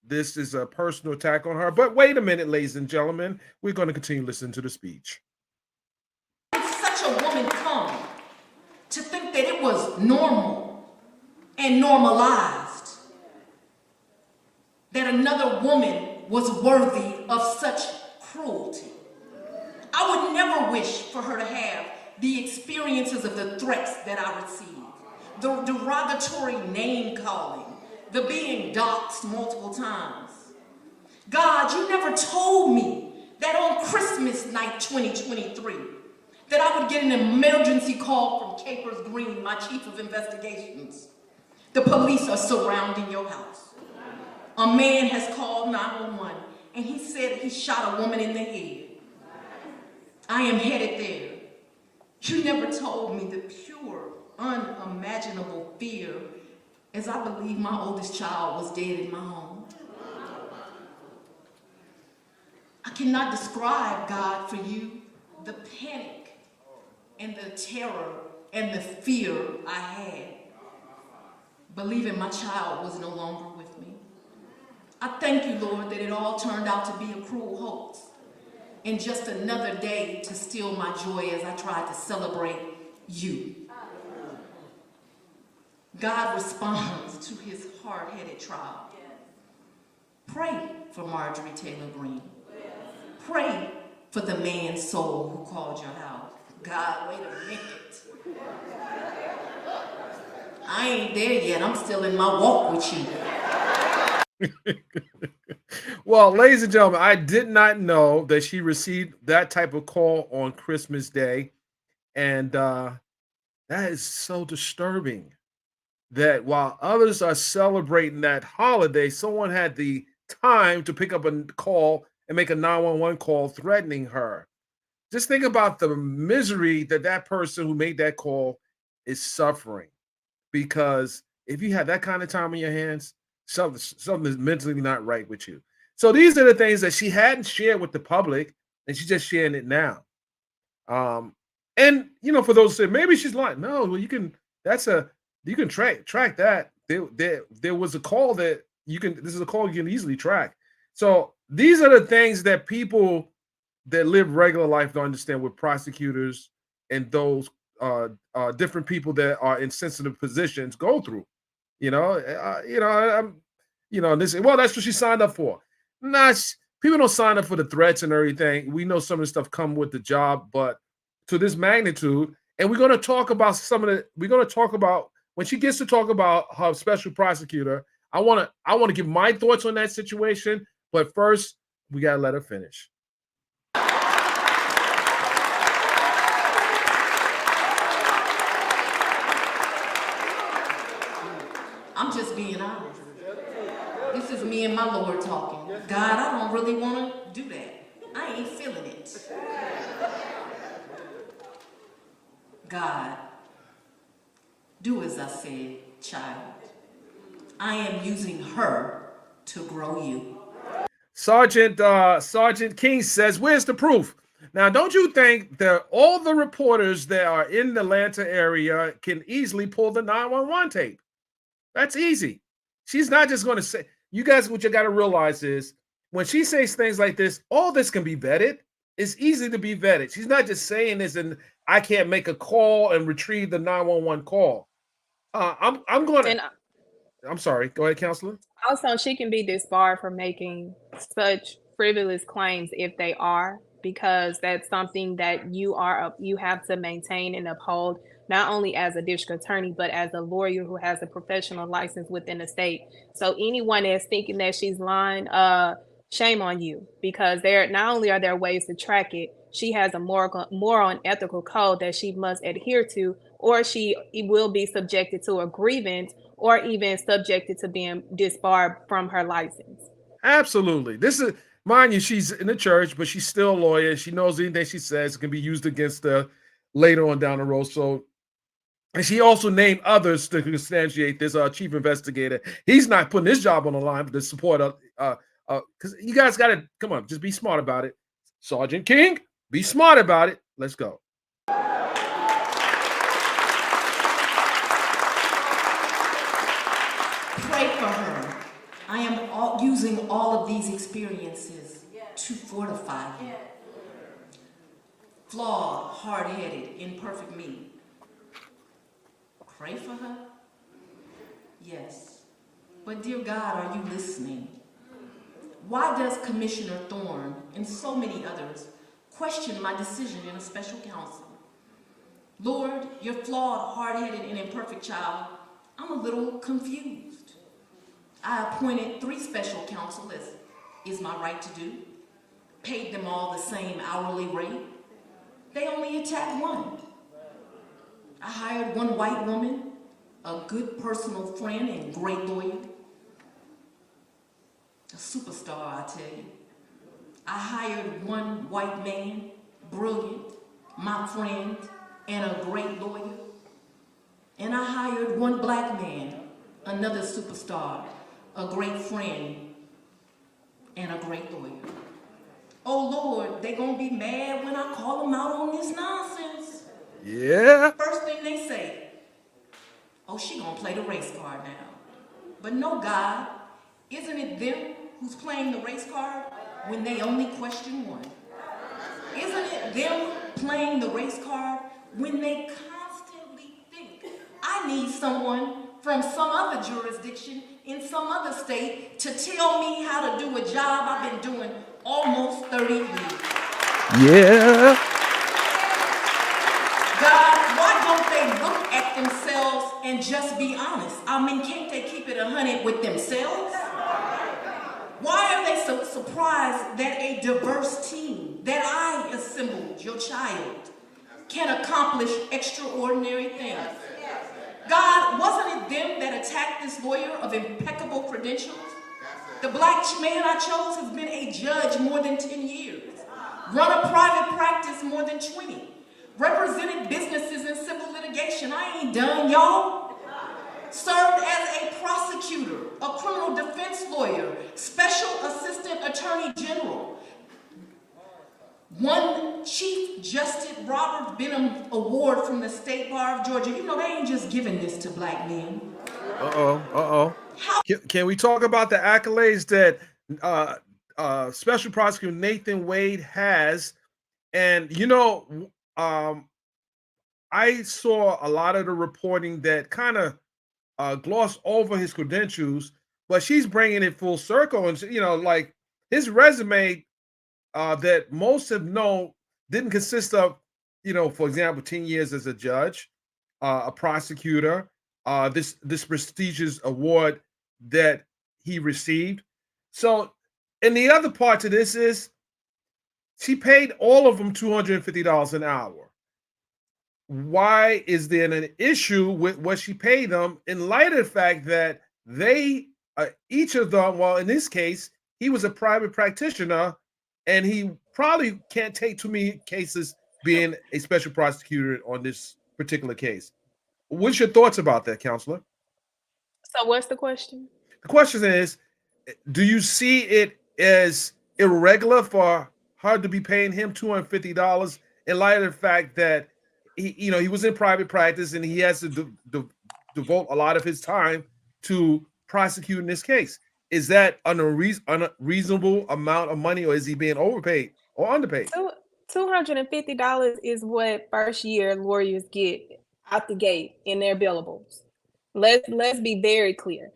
this is a personal attack on her. But wait a minute, ladies and gentlemen, we're going to continue listening to the speech. Such a woman come to think that it was normal and normalized that another woman was worthy of such cruelty. I would never wish for her to have the experiences of the threats that I received, the derogatory name calling, the being doxxed multiple times. God, you never told me that on Christmas night 2023, that I would get an emergency call from Capers Green, my chief of investigations. The police are surrounding your house. A man has called 911 and he said he shot a woman in the head. I am headed there. You never told me the pure, unimaginable fear as I believe my oldest child was dead in my home. I cannot describe, God, for you, the panic and the terror and the fear I had, believing my child was no longer with me. I thank you, Lord, that it all turned out to be a cruel hoax and just another day to steal my joy as I tried to celebrate you. God responds to his hard-headed trial. Pray for Marjorie Taylor Greene. Pray for the man's soul who called your house. God, wait a minute. I ain't there yet. I'm still in my walk with you. Well, ladies and gentlemen, I did not know that she received that type of call on Christmas Day. And that is so disturbing that while others are celebrating that holiday, someone had the time to pick up a call and make a 911 call threatening her. Just think about the misery that that person who made that call is suffering. Because if you have that kind of time on your hands, something is mentally not right with you. So these are the things that she hadn't shared with the public, and she's just sharing it now. And for those who say maybe she's lying, no, well, you can track that. There was a call that this is a call you can easily track. So these are the things that people that live regular life don't understand with prosecutors and those different people that are in sensitive positions go through. They say, well, that's what she signed up for. Nah, people don't sign up for the threats and everything. We know some of the stuff come with the job, but to this magnitude, and we're going to talk about when she gets to talk about her special prosecutor. I want to give my thoughts on that situation, but first we got to let her finish. I'm just being honest. This is me and my Lord talking. God, I don't really want to do that. I ain't feeling it. God, do as I said, child. I am using her to grow you. Sergeant King says, where's the proof? Now, don't you think that all the reporters that are in the Atlanta area can easily pull the 911 tape? That's easy. She's not just going to say, you guys, what you got to realize is when she says things like this, all this can be vetted. It's easy to be vetted. She's not just saying this and I can't make a call and retrieve the 911 call. I'm sorry. Go ahead, Counselor. Also, she can be disbarred for making such frivolous claims if they are, because that's something that you have to maintain and uphold, not only as a district attorney, but as a lawyer who has a professional license within the state. So anyone that's thinking that she's lying, shame on you, because not only are there ways to track it, she has a moral and ethical code that she must adhere to, or she will be subjected to a grievance or even subjected to being disbarred from her license. Absolutely. This is, mind you, she's in the church, but she's still a lawyer. She knows anything she says can be used against her later on down the road. So, and she also named others to substantiate this chief investigator. He's not putting his job on the line for the support of, because you guys got to, come on, just be smart about it. Sergeant King, be smart about it. Let's go. Pray for her. I am using all of these experiences to fortify you. Flawed, hard-headed, imperfect me. Pray for her? Yes. But dear God, are you listening? Why does Commissioner Thorne and so many others question my decision in a special counsel? Lord, your flawed, hard-headed, and imperfect child, I'm a little confused. I appointed 3 special counsel, as is my right to do, paid them all the same hourly rate. They only attacked one. I hired one white woman, a good personal friend and great lawyer. A superstar, I tell you. I hired one white man, brilliant, my friend, and a great lawyer. And I hired one black man, another superstar, a great friend, and a great lawyer. Oh Lord, they gonna be mad when I call them out on this nonsense. Yeah. First thing they say, oh, she gonna play the race card now. But no, God, isn't it them who's playing the race card when they only question one? Isn't it them playing the race card when they constantly think, I need someone from some other jurisdiction in some other state to tell me how to do a job I've been doing almost 30 years? Yeah. God, why don't they look at themselves and just be honest? I mean, can't they keep it 100 with themselves? Why are they so surprised that a diverse team that I assembled, your child, can accomplish extraordinary things? God, wasn't it them that attacked this lawyer of impeccable credentials? The black man I chose has been a judge more than 10 years, run a private practice more than 20, represented businesses in civil litigation. I ain't done, y'all. Served as a prosecutor, a criminal defense lawyer, special assistant attorney general, won Chief Justice Robert Benham Award from the State Bar of Georgia. You know, they ain't just giving this to black men. Can we talk about the accolades that Special Prosecutor Nathan Wade has? And, you know, I saw a lot of the reporting that kind of glossed over his credentials, but she's bringing it full circle. And, you know, like his resume that most have known didn't consist of, you know, for example, 10 years as a judge, a prosecutor, this prestigious award that he received. So, and the other part to this is she paid all of them $250 an hour. Why is there an issue with what she paid them in light of the fact that they, each of them, well, in this case, he was a private practitioner and he probably can't take too many cases being a special prosecutor on this particular case. What's your thoughts about that, counselor? So what's the question? The question is, do you see it as irregular for her to be paying him $250 in light of the fact that he was in private practice and he has to devote a lot of his time to prosecuting this case? Is that an unreasonable amount of money, or is he being overpaid or underpaid? $250 is what first year lawyers get out the gate in their billables. Let's be very clear.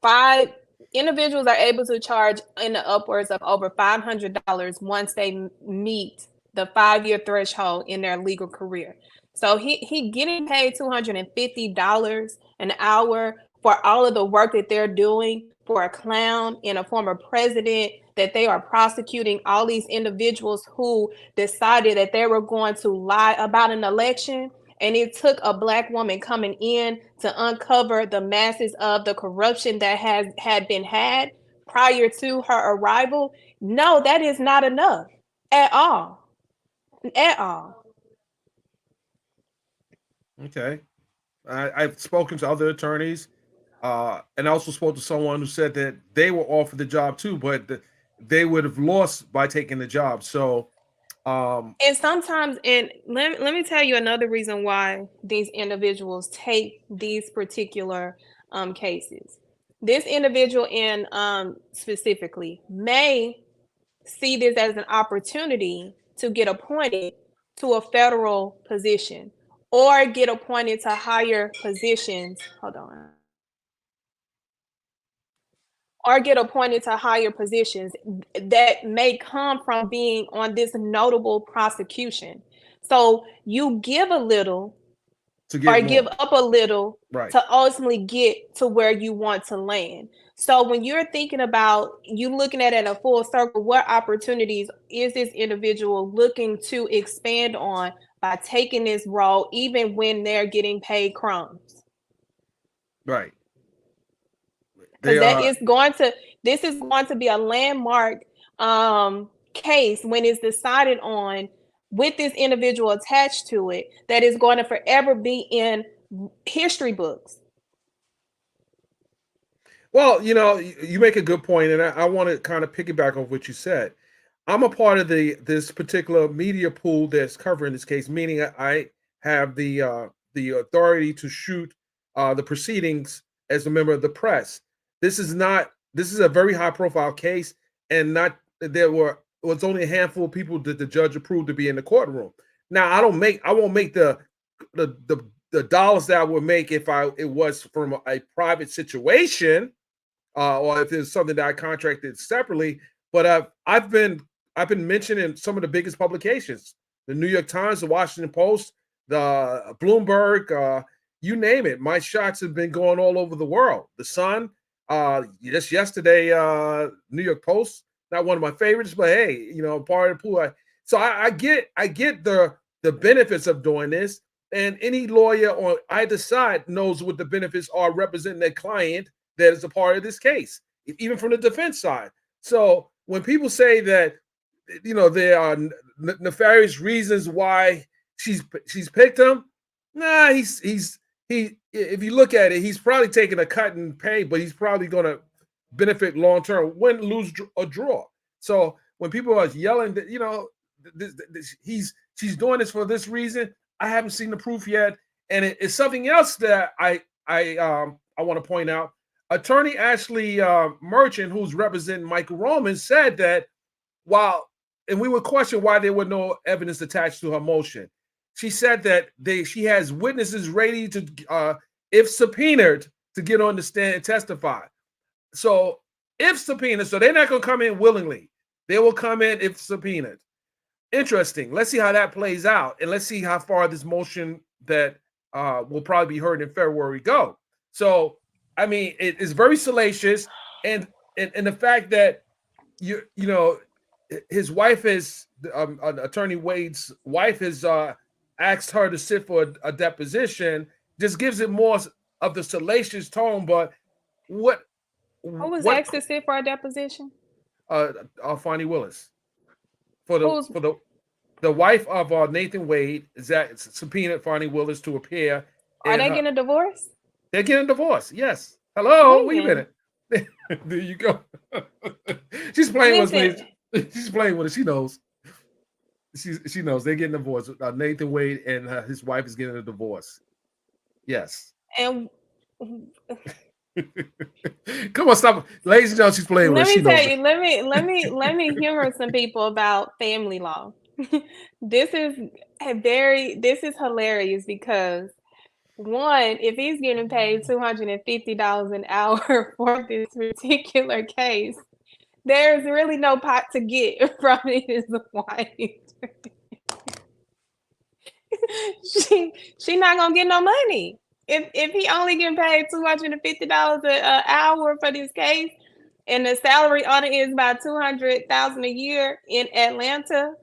5 individuals are able to charge in the upwards of over $500 once they meet the 5-year threshold in their legal career. So he getting paid $250 an hour for all of the work that they're doing for a clown in a former president, that they are prosecuting all these individuals who decided that they were going to lie about an election. And it took a black woman coming in to uncover the masses of the corruption that had been had prior to her arrival. No, that is not enough at all. At all. Okay. I've spoken to other attorneys, and I also spoke to someone who said that they were offered the job too, but they would have lost by taking the job. So, and sometimes, and let me tell you another reason why these individuals take these particular cases. This individual in specifically may see this as an opportunity to get appointed to a federal position or get appointed to higher positions. Hold on. Or get appointed to higher positions that may come from being on this notable prosecution. So you give a little to get or more. give up a little Right. to ultimately get to where you want to land. So when you're thinking about you looking at it in a full circle, what opportunities is this individual looking to expand on by taking this role, even when they're getting paid crumbs? Right. Because this is going to be a landmark case when it's decided on with this individual attached to it that is going to forever be in history books. Well, you make a good point, and I want to kind of piggyback on what you said. I'm a part of this particular media pool that's covering this case, meaning I have the authority to shoot the proceedings as a member of the press. This is a very high profile case, and not there was only a handful of people that the judge approved to be in the courtroom. Now I won't make the dollars that I would make if it was from a private situation, or if it's something that I contracted separately. But I've been mentioned in some of the biggest publications: the New York Times, the Washington Post, the Bloomberg, you name it. My shots have been going all over the world. The Sun, just yesterday, New York Post, not one of my favorites, but hey, part of the pool. So I get the benefits of doing this, and any lawyer on either side knows what the benefits are representing their client that is a part of this case, even from the defense side. So when people say that, there are nefarious reasons why she's picked him, nah, he if you look at it, he's probably taking a cut in pay, but he's probably going to benefit long term, win, lose, or draw. So when people are yelling that she's doing this for this reason, I haven't seen the proof yet, and it's something else that I want to point out. Attorney Ashley Merchant, who's representing Michael Roman, said that and we would question why there was no evidence attached to her motion. She said that she has witnesses ready to, if subpoenaed, to get on the stand and testify. So if subpoenaed, so they're not going to come in willingly. They will come in if subpoenaed. Interesting. Let's see how that plays out, and let's see how far this motion that will probably be heard in February go. So, I mean, it is very salacious, and the fact that his wife is Attorney Wade's wife has asked her to sit for a deposition just gives it more of the salacious tone. But who was asked to sit for a deposition? Fani Willis, for the wife of Nathan Wade, is that subpoenaed Fani Willis to appear. Are they getting a divorce? They're getting a divorce. Yes. Hello. Wait a minute. There you go. She's playing with me. She's playing with it. She knows. She knows they're getting a divorce. Nathan Wade and his wife is getting a divorce. Yes. And come on, stop, ladies and gentlemen. She's playing with it. Let me humor some people about family law. This is hilarious because one, if he's getting paid $250 an hour for this particular case, there's really no pot to get from his wife. she not gonna get no money. If he only getting paid $250 an hour for this case, and the salary on it is about $200,000 a year in Atlanta,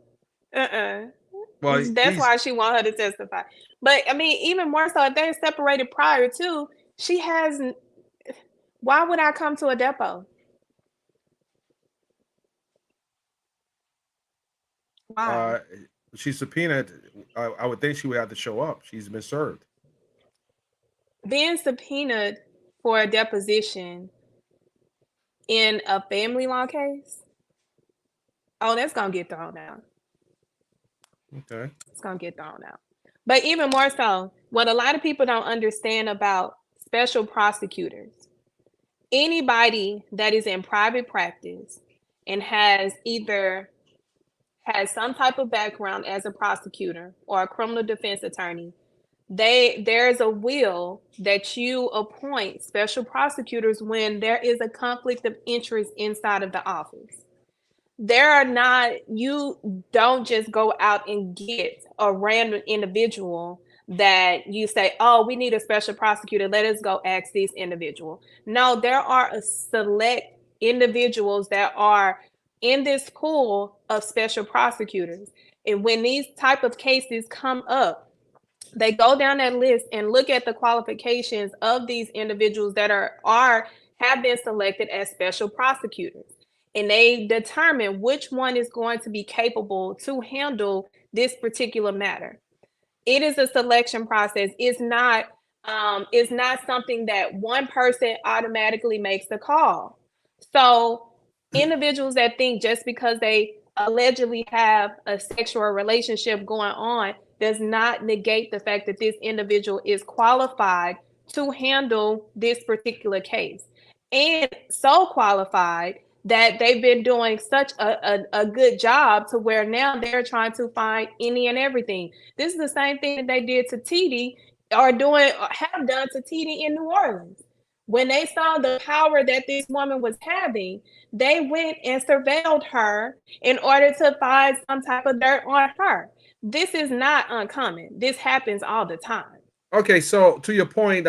well, that's why she want her to testify. But I mean, even more so, if they're separated prior to, she hasn't. Why would I come to a depot? Why? She's subpoenaed. I would think she would have to show up. She's been served. Being subpoenaed for a deposition in a family law case, that's gonna get thrown out. Okay. It's gonna get thrown out. But even more so, what a lot of people don't understand about special prosecutors, anybody that is in private practice and has some type of background as a prosecutor or a criminal defense attorney, there's a will that you appoint special prosecutors when there is a conflict of interest inside of the office. you don't just go out and get a random individual that you say, oh, we need a special prosecutor. Let us go ask this individual. No, there are a select individuals that are in this pool of special prosecutors. And when these type of cases come up, they go down that list and look at the qualifications of these individuals that have been selected as special prosecutors, and they determine which one is going to be capable to handle this particular matter. It is a selection process. It's not something that one person automatically makes the call. So individuals that think just because they allegedly have a sexual relationship going on does not negate the fact that this individual is qualified to handle this particular case, and so qualified that they've been doing such a good job to where now they're trying to find any and everything. This is the same thing that they did to TD have done to TD in New Orleans. When they saw the power that this woman was having, they went and surveilled her in order to find some type of dirt on her. This is not uncommon. This happens all the time. Okay, so to your point,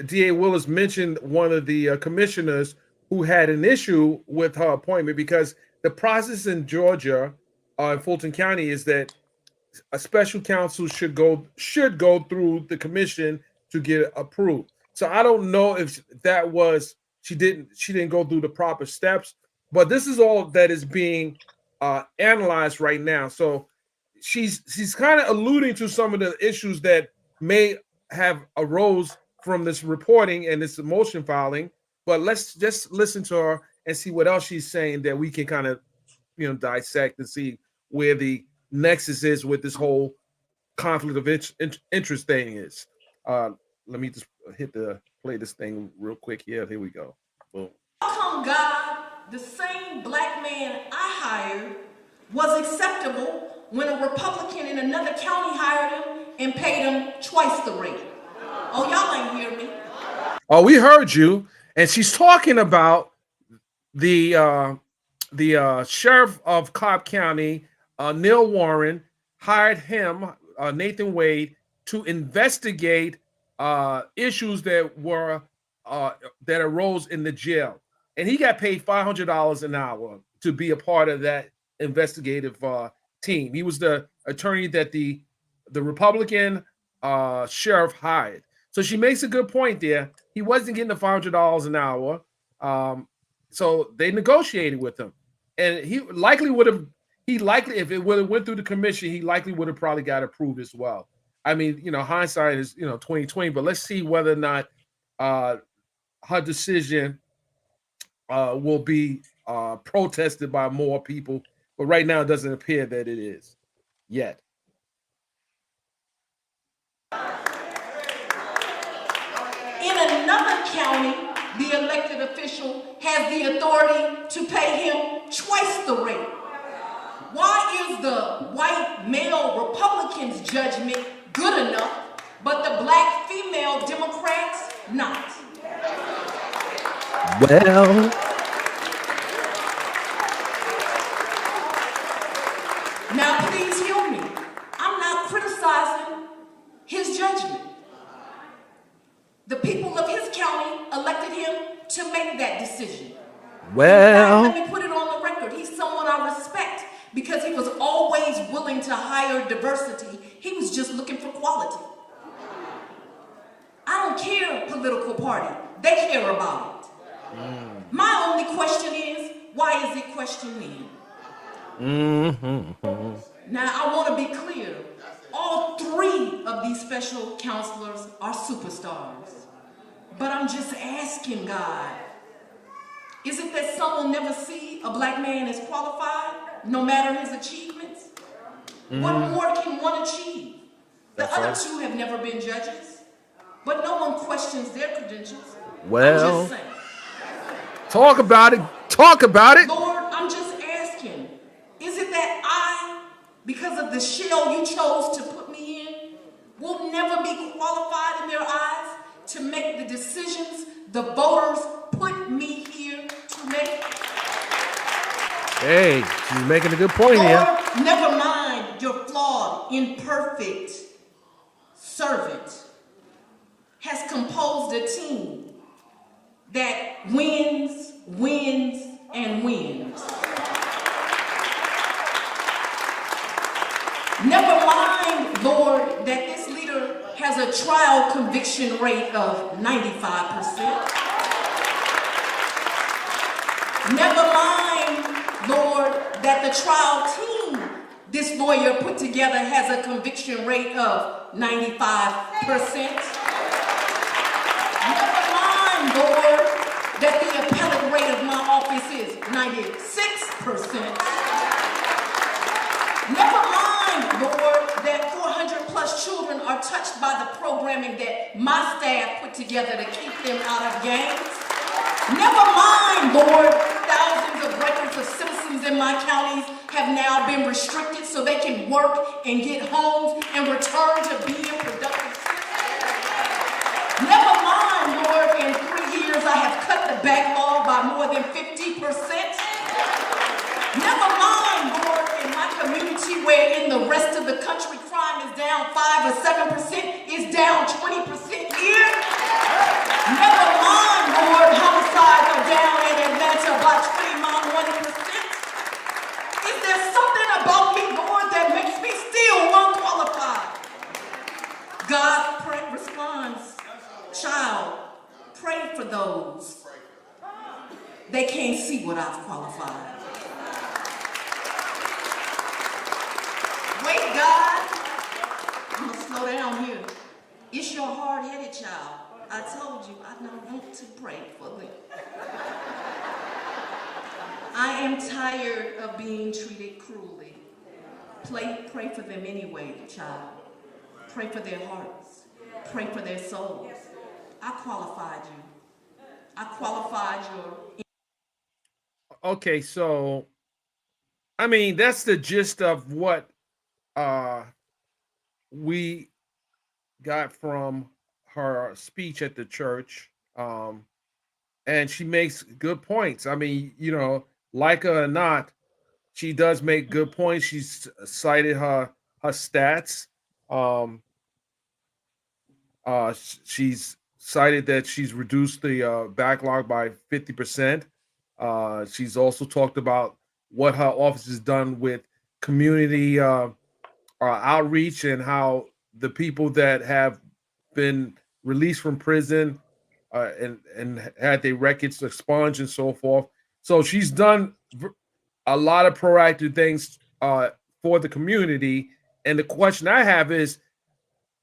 DA Willis mentioned one of the commissioners who had an issue with her appointment because the process in Georgia, in Fulton County, is that a special counsel should go through the commission to get approved. So I don't know if that was she didn't go through the proper steps, but this is all that is being analyzed right now. So she's kind of alluding to some of the issues that may have arose from this reporting and this motion filing. But let's just listen to her and see what else she's saying that we can kind of dissect and see where the nexus is with this whole conflict of interest thing is. Let me just play this thing real quick here. Here we go. Boom. How come God, the same black man I hired, was acceptable when a Republican in another county hired him and paid him twice the rate? Oh, y'all ain't hear me. Oh, we heard you. And she's talking about the sheriff of Cobb County, Neil Warren, hired him, Nathan Wade, to investigate issues that arose in the jail, and he got paid $500 an hour to be a part of that investigative team. He was the attorney that the Republican sheriff hired. So she makes a good point there. He wasn't getting the $500 an hour, so they negotiated with him, and he likely would have. If it would have went through the commission, he likely would have probably got approved as well. I mean, hindsight is 2020, but let's see whether or not her decision will be protested by more people. But right now, it doesn't appear that it is yet. In another county, the elected official has the authority to pay him twice the rate. Why is the white male Republican's judgment good enough, but the black female Democrats not? Well, now please hear me. I'm not criticizing his judgment. The people of his county elected him to make that decision. well. Let me put it on the record. He's someone I respect because he was always willing to hire diversity. He was just looking for quality. I don't care political party. They care about it. My only question is, why is it questioned me? Now, I want to be clear. All three of these special counselors are superstars. But I'm just asking God, is it that some will never see a black man as qualified, no matter his achievements? What more can one achieve? The other two have never been judges, but no one questions their credentials. Well, I'm just saying. Talk about it. Talk about it. Lord, I'm just asking, is it that I, because of the shell you chose to put me in, will never be qualified in their eyes to make the decisions the voters put me here to make? Hey, she's making a good point here. Lord, never mind your flawed, imperfect servant has composed a team that wins, wins, and wins. Never mind, Lord, that this leader has a trial conviction rate of 95%. Never mind, Lord, that the trial team this lawyer put together has a conviction rate of 95%. Never mind, Lord, that the appellate rate of my office is 96%. Never mind, Lord, that 400 plus children are touched by the programming that my staff put together to keep them out of gangs. Never mind, Lord, thousands of records of citizens in my counties have now been restricted so they can work and get homes and return to being productive citizens. Never mind, Lord, in 3 years I have cut the backlog by more than 50%. Never mind, Lord, in my community where in the rest of the country crime is down 5 or 7%, is down 20% here. Never mind, Lord, homicides are down in Atlanta by 21%. Is there something about me, Lord, that makes me still unqualified? God responds, child, pray for those. They can't see what I've qualified. Wait, God. I'm going to slow down here. It's your hard-headed child. I told you I don't want to pray for them. I am tired of being treated cruelly. Pray for them anyway, child. Pray for their hearts. Pray for their souls. I qualified you. I qualified your... Okay, so I mean that's the gist of what we got from her speech at the church. And she makes good points. I mean, you know, like her or not, she does make good points. She's cited her stats. She's cited that she's reduced the backlog by 50%. She's also talked about what her office has done with community outreach and how the people that have been released from prison and had their records expunged and so forth. So she's done a lot of proactive things for the community. And the question I have is,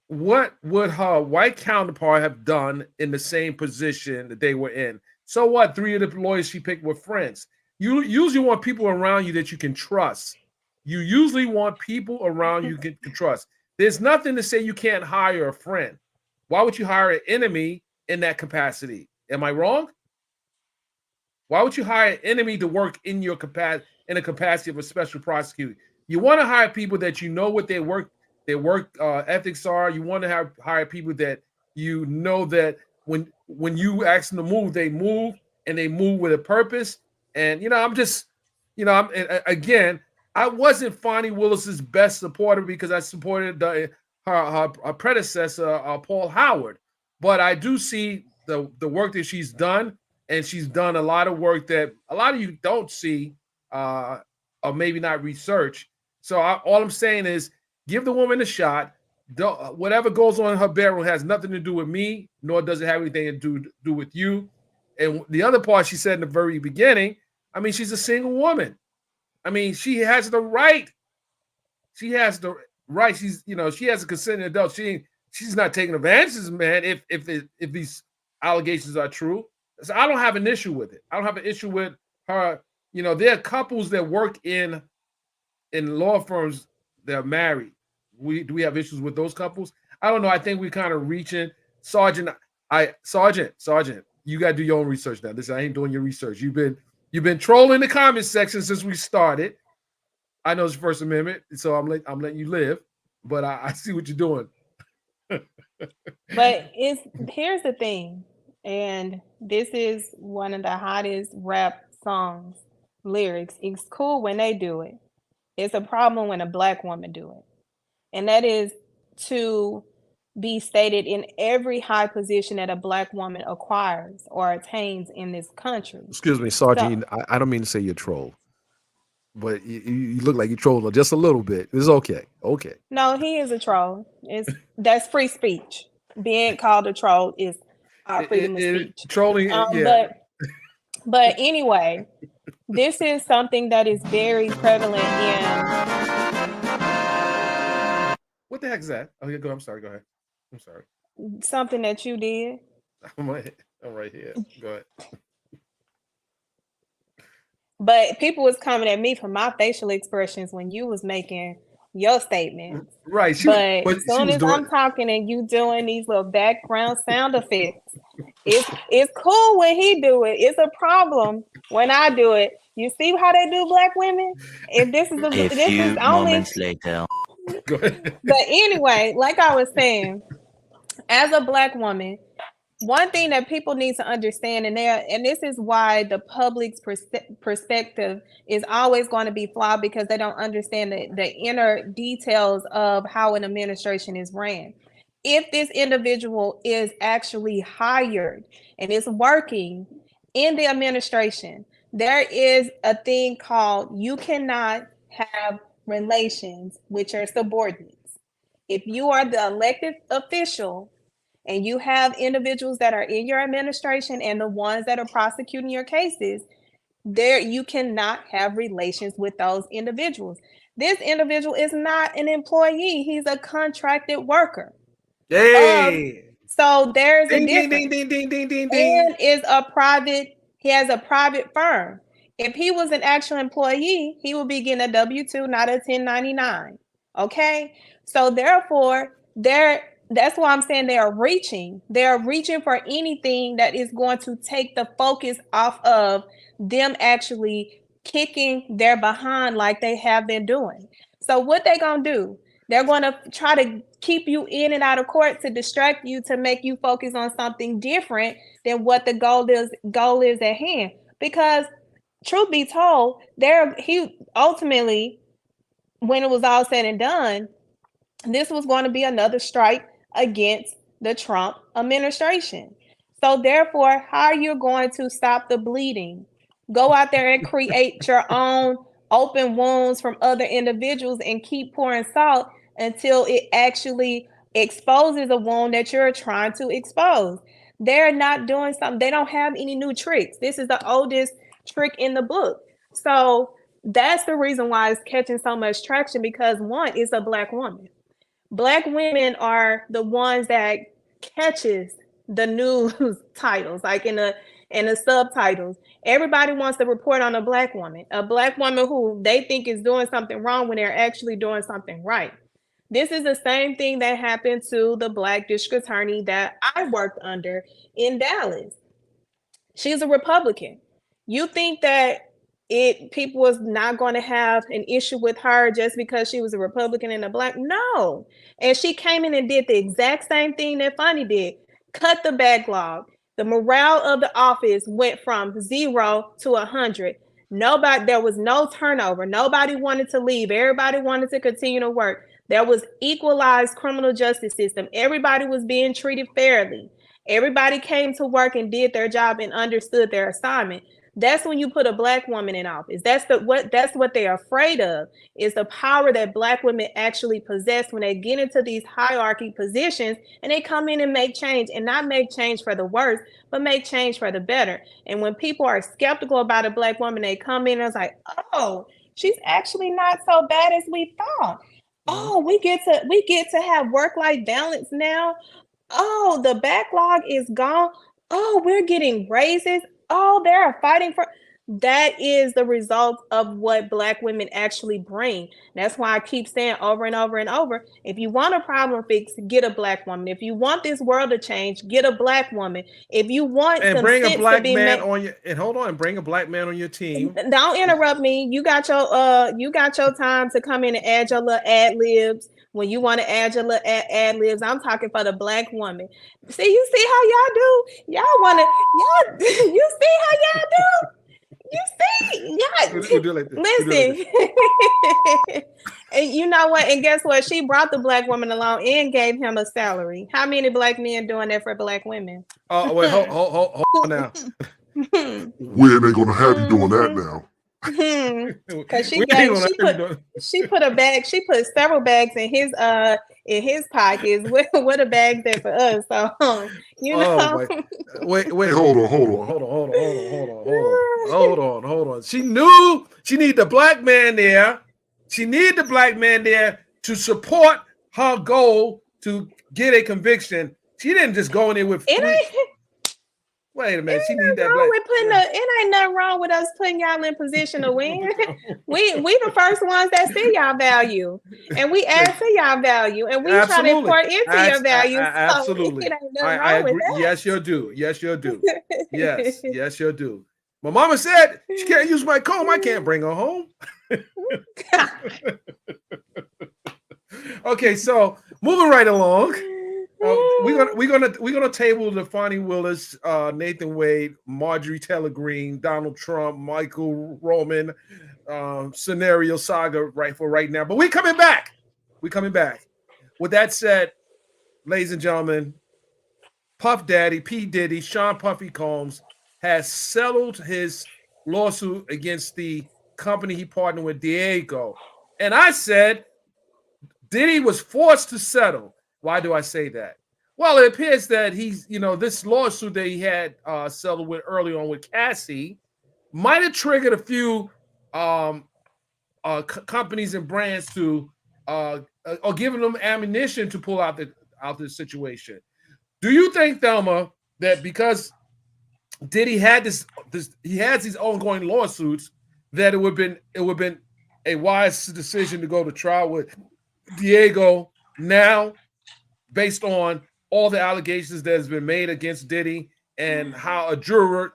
what would her white counterpart have done in the same position that they were in? So what? 3 of the lawyers she picked were friends. You usually want people around you that you can trust. You usually want people around you can trust. There's nothing to say you can't hire a friend. Why would you hire an enemy in that capacity? Am I wrong? Why would you hire an enemy to work in your capacity, in the capacity of a special prosecutor? You want to hire people that you know what their work ethics are. You want to hire people that you know that when you ask them to move, they move and they move with a purpose. And you know, again, I wasn't Fani Willis's best supporter because I supported her predecessor, Paul Howard. But I do see the work that she's done, and she's done a lot of work that a lot of you don't see or maybe not research. So all I'm saying is give the woman a shot. Whatever goes on in her bedroom has nothing to do with me, nor does it have anything to do with you. And the other part she said in the very beginning, I mean, she's a single woman. I mean, she has the right. She has the right. She has a consenting adult. She's not taking advantages, man. If these allegations are true, so I don't have an issue with it. I don't have an issue with her. You know, there are couples that work in law firms that are married. Do we have issues with those couples? I don't know. I think we're kind of reaching. Sergeant, you got to do your own research now. I ain't doing your research. You've been trolling the comment section since we started. I know it's First Amendment, so I'm letting you live, but I see what you're doing. But here's the thing, and this is one of the hottest rap songs lyrics. It's cool when they do it. It's a problem when a black woman do it. And that is to be stated in every high position that a black woman acquires or attains in this country. Excuse me, Sergeant. I don't mean to say you're troll, but you look like you trolled just a little bit. It's okay. Okay. No, he is a troll. That's free speech. Being called a troll is our freedom of speech. Trolling, yeah. But anyway, this is something that is very prevalent in. What the heck is that? Oh, yeah, go. I'm sorry. Go ahead. I'm sorry. Something that you did. I'm right here. Go ahead. But people was coming at me for my facial expressions when you was making your statements. Right. But as soon as I'm talking and you doing these little background sound effects, it's cool when he do it. It's a problem when I do it. You see how they do black women? If this is A few moments later. Go ahead. But anyway, like I was saying, as a black woman, one thing that people need to understand, and this is why the public's perspective is always going to be flawed, because they don't understand the inner details of how an administration is ran. If this individual is actually hired and is working in the administration, there is a thing called you cannot have relations with your subordinates. If you are the elected official and you have individuals that are in your administration and the ones that are prosecuting your cases, there you cannot have relations with those individuals. This individual is not an employee. He's a contracted worker. Hey. So there's a difference. Ding. And he has a private firm. If he was an actual employee, he would be getting a W-2, not a 1099. Okay? So therefore, that's why I'm saying they are reaching. They're reaching for anything that is going to take the focus off of them actually kicking their behind like they have been doing. So what they're going to do, they're going to try to keep you in and out of court to distract you, to make you focus on something different than what the goal is at hand. Because truth be told, he ultimately, when it was all said and done, this was going to be another strike against the Trump administration. So therefore, how are you going to stop the bleeding? Go out there and create your own open wounds from other individuals and keep pouring salt until it actually exposes a wound that you're trying to expose. They're not doing something. They don't have any new tricks. This is the oldest trick in the book. So that's the reason why it's catching so much traction, because one, it's a black woman. Black women are the ones that catches the news titles, like in the subtitles. Everybody wants to report on a black woman who they think is doing something wrong when they're actually doing something right. This is the same thing that happened to the black district attorney that I worked under in Dallas. She's a Republican. You think that people was not going to have an issue with her just because she was a Republican and a black? No. And she came in and did the exact same thing that Fani did. Cut the backlog. The morale of the office went from 0 to 100. There was no turnover. Nobody wanted to leave. Everybody wanted to continue to work. There was equalized criminal justice system. Everybody was being treated fairly. Everybody came to work and did their job and understood their assignment. That's when you put a black woman in office. That's what they're afraid of, is the power that black women actually possess when they get into these hierarchy positions and they come in and make change, and not make change for the worse, but make change for the better. And when people are skeptical about a black woman, they come in and it's like, oh, she's actually not so bad as we thought. Oh, we get to have work-life balance now. Oh, the backlog is gone. Oh, we're getting raises. Oh, they're fighting for. That is the result of what black women actually bring. That's why I keep saying over and over and over, if you want a problem fixed, get a black woman. If you want this world to change, get a black woman. If you want and some bring a black man on your bring a black man on your team. Don't interrupt me. You got your time to come in and add your little ad libs. When you want to add your little ad libs, I'm talking for the black woman. You see how y'all do? You see how y'all do? You see, yeah. We'll do it like this. We'll do it like Listen, and you know what? And guess what? She brought the black woman along and gave him a salary. How many black men doing that for black women? Oh, wait, hold on now. We ain't gonna have you doing that now. Because she put a bag. She put several bags in his pockets. What a bag there for us. So you know. Wait, hold on. She knew she needed the black man there. She needed the black man there to support her goal to get a conviction. She didn't just go in there with. Wait a minute, she needs that black. It ain't nothing wrong with us putting y'all in position to win. we the first ones that see y'all value, and we add to y'all value, and we try to pour into your value. Absolutely, it ain't nothing wrong with that. Yes, you do. Yes, you do. yes, you do. My mama said she can't use my comb. I can't bring her home. Okay, so moving right along. We're gonna table the Fani Willis, Nathan Wade, Marjorie Taylor Greene, Donald Trump, Michael Roman scenario saga right now. But we're coming back. With that said, ladies and gentlemen, Puff Daddy, P. Diddy, Sean Puffy Combs has settled his lawsuit against the company he partnered with, Diego. And I said Diddy was forced to settle. Why do I say that? Well, it appears that he's, this lawsuit that he had settled with early on with Cassie might have triggered a few companies and brands to or giving them ammunition to pull out the situation. Do you think, Thelma, that because Diddy had he has these ongoing lawsuits, that it would have been a wise decision to go to trial with Diego now, based on all the allegations that has been made against Diddy and how jurors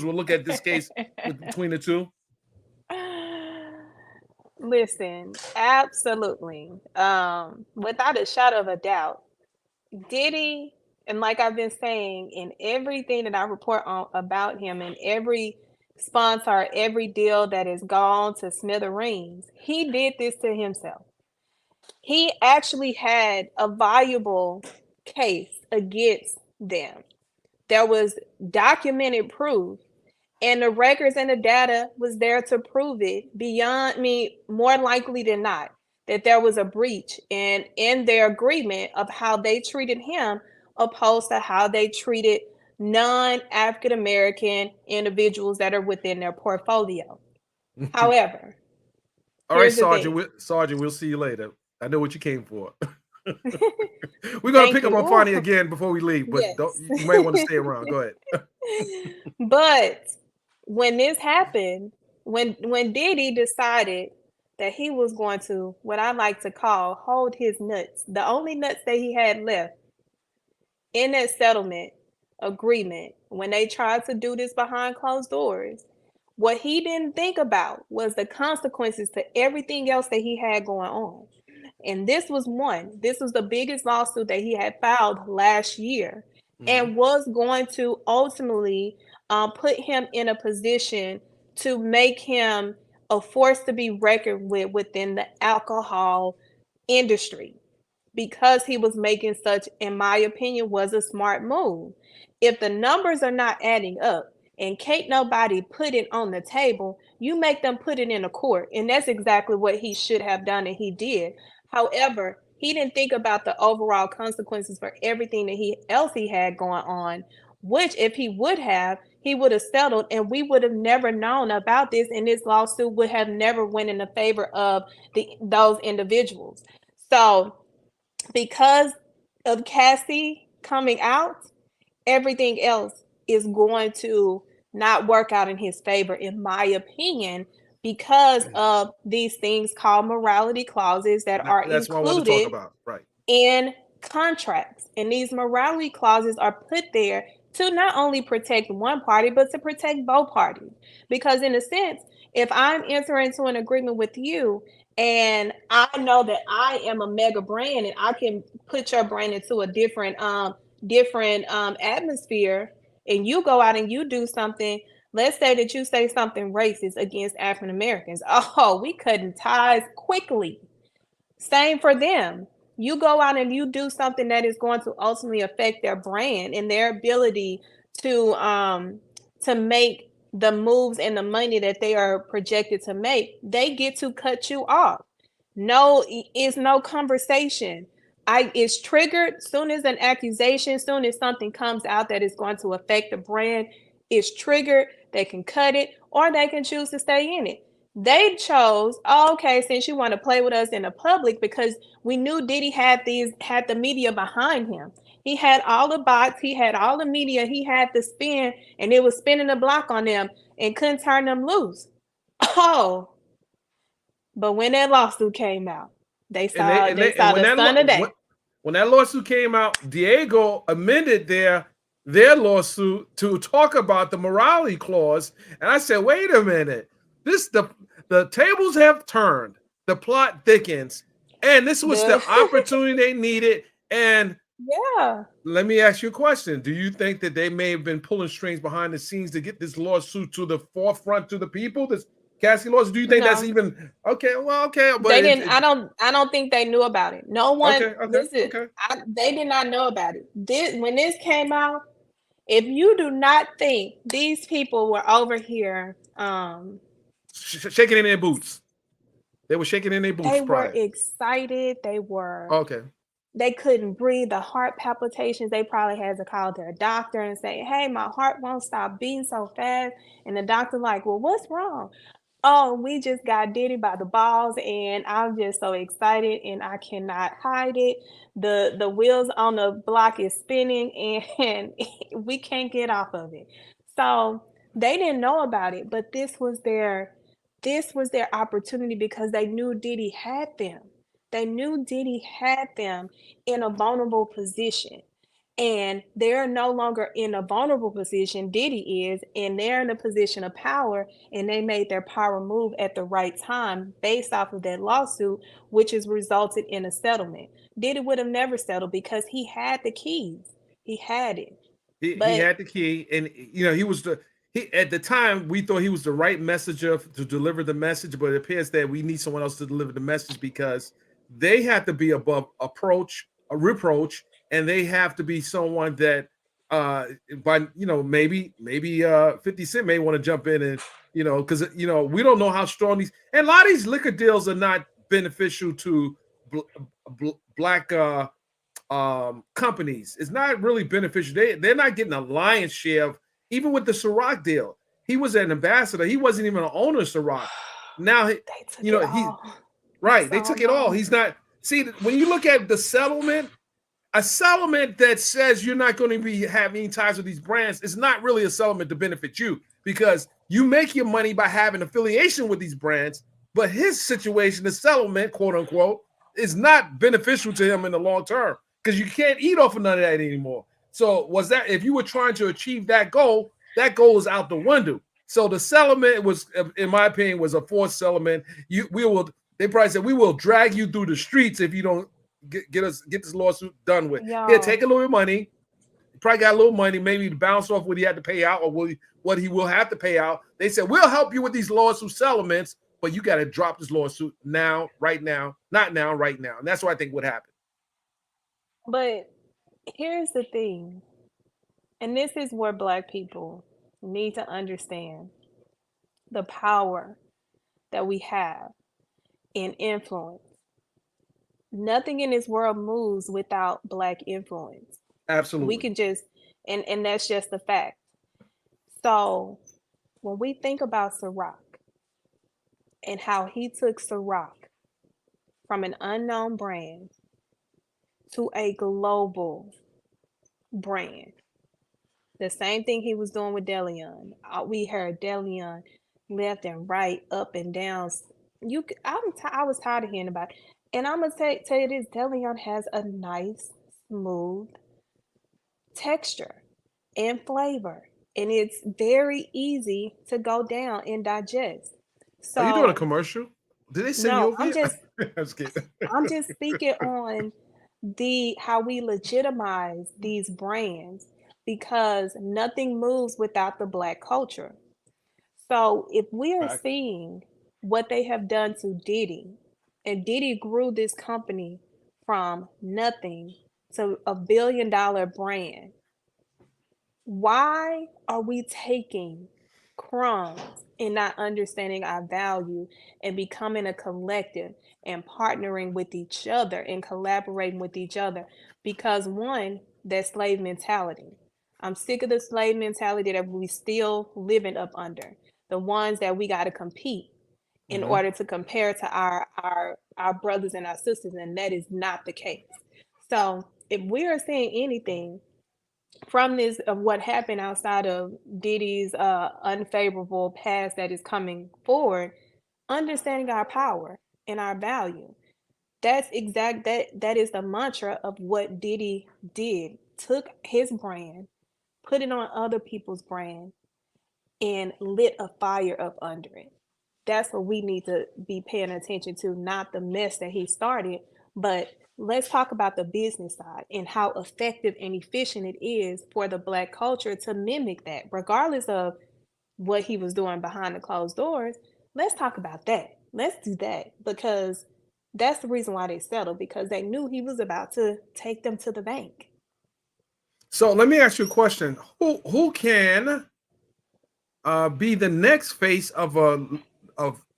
will look at this case between the two? Listen, absolutely. Without a shadow of a doubt, Diddy, and like I've been saying, in everything that I report on about him, and every sponsor, every deal that has gone to smithereens, he did this to himself. He actually had a valuable case against them. There was documented proof, and the records and the data was there to prove it beyond me, more likely than not, that there was a breach in their agreement of how they treated him opposed to how they treated non-African American individuals that are within their portfolio. However, all right, Sergeant, we'll see you later. I know what you came for. We're going to pick up on Fani again before we leave, but yes. You might want to stay around. Go ahead. But when this happened, when Diddy decided that he was going to, what I like to call, hold his nuts, the only nuts that he had left in that settlement agreement, when they tried to do this behind closed doors, what he didn't think about was the consequences to everything else that he had going on. And this was one. This was the biggest lawsuit that he had filed last year, and was going to ultimately put him in a position to make him a force to be reckoned with within the alcohol industry, because he was making such, in my opinion, was a smart move. If the numbers are not adding up and can't nobody put it on the table, you make them put it in a court. And that's exactly what he should have done, and he did. However, he didn't think about the overall consequences for everything that else he had going on, which if he would have, he would have settled, and we would have never known about this, and this lawsuit would have never went in the favor of those individuals. So because of Cassie coming out, everything else is going to not work out in his favor, in my opinion, because of these things called morality clauses that are included in contracts. And these morality clauses are put there to not only protect one party, but to protect both parties. Because in a sense, if I'm entering into an agreement with you, and I know that I am a mega brand and I can put your brand into a different atmosphere, and you go out and you do something, Let's say that you say something racist against African Americans. Oh, we cutting ties quickly. Same for them. You go out and you do something that is going to ultimately affect their brand and their ability to make the moves and the money that they are projected to make. They get to cut you off. No, it's no conversation. It's triggered soon as an accusation, soon as something comes out that is going to affect the brand, it's triggered. They can cut it or they can choose to stay in it. They chose, oh, okay, since you want to play with us in the public, because we knew Diddy had the media behind him. He had all the bots, he had all the media, he had the spin, and it was spinning the block on them and couldn't turn them loose. Oh, but when that lawsuit came out, they saw the sun of day. When that lawsuit came out, Diego amended their lawsuit to talk about the morality clause, and I said, wait a minute. The tables have turned, the plot thickens, and this was the opportunity they needed. And yeah, let me ask you a question. Do you think that they may have been pulling strings behind the scenes to get this lawsuit to the forefront to the people? This Cassie lawsuit? Do you think that's even okay? Well, okay, but they didn't. I don't think they knew about it. No one. Okay. They did not know about it. When this came out, if you do not think these people were over here, shaking in their boots. They were shaking in their boots. They were excited. They were okay. They couldn't breathe. The heart palpitations. They probably had to call their doctor and say, "Hey, my heart won't stop beating so fast." And the doctor like, "Well, what's wrong?" "Oh, we just got Diddy by the balls, and I'm just so excited, and I cannot hide it. The wheels on the block is spinning, and we can't get off of it." So they didn't know about it, but this was their opportunity because they knew Diddy had them. They knew Diddy had them in a vulnerable position. And they're no longer in a vulnerable position, Diddy is, and they're in a position of power, and they made their power move at the right time based off of that lawsuit, which has resulted in a settlement. Diddy would have never settled because he had the keys. He had it. He had the key, and he was at the time we thought he was the right messenger to deliver the message, but it appears that we need someone else to deliver the message because they have to be above reproach, and they have to be someone that maybe 50 Cent may want to jump in and because we don't know how strong these, and a lot of these liquor deals are not beneficial to black companies. It's not really beneficial. They're not getting a lion's share of, even with the Ciroc deal. He was an ambassador. He wasn't even an owner of Ciroc. Now they took it all. He's not. See, when you look at the settlement, a settlement that says you're not going to be having any ties with these brands is not really a settlement to benefit you, because you make your money by having affiliation with these brands. But his situation, the settlement, quote unquote, is not beneficial to him in the long term because you can't eat off of none of that anymore. So if you were trying to achieve that goal is out the window. So the settlement was, in my opinion, was a forced settlement. They probably said, we will drag you through the streets if you don't get this lawsuit done with. Here, take a little bit of money. He probably got a little money, maybe to bounce off what he had to pay out or what he will have to pay out. They said, we'll help you with these lawsuit settlements, but you got to drop this lawsuit now, right now, not now, right now. And that's what I think would happen. But here's the thing, and this is where Black people need to understand the power that we have in influence. Nothing in this world moves without Black influence. Absolutely. We can just, and that's just the fact. So when we think about Ciroc and how he took Ciroc from an unknown brand to a global brand, the same thing he was doing with Deleon. We heard Deleon left and right, up and down. I was tired of hearing about it. And I'm gonna tell you this: Deleon has a nice, smooth texture and flavor, and it's very easy to go down and digest. So, are you doing a commercial? Did they send you over here? I'm just speaking on how we legitimize these brands, because nothing moves without the Black culture. So if we are Fact. seeing what they have done to Diddy, and Diddy grew this company from nothing to $1 billion brand, why are we taking crumbs and not understanding our value and becoming a collective and partnering with each other and collaborating with each other? Because one, that slave mentality. I'm sick of the slave mentality that we still living up under. The ones that we got to compete in Mhm. order to compare to our brothers and our sisters, and that is not the case. So if we are saying anything from this of what happened outside of Diddy's unfavorable past that is coming forward, understanding our power and our value. That is the mantra of what Diddy did. Took his brand, put it on other people's brand, and lit a fire up under it. That's what we need to be paying attention to, not the mess that he started, but let's talk about the business side and how effective and efficient it is for the Black culture to mimic that, regardless of what he was doing behind the closed doors. Let's talk about that. Let's do that, because that's the reason why they settled, because they knew he was about to take them to the bank. So let me ask you a question: Who can be the next face of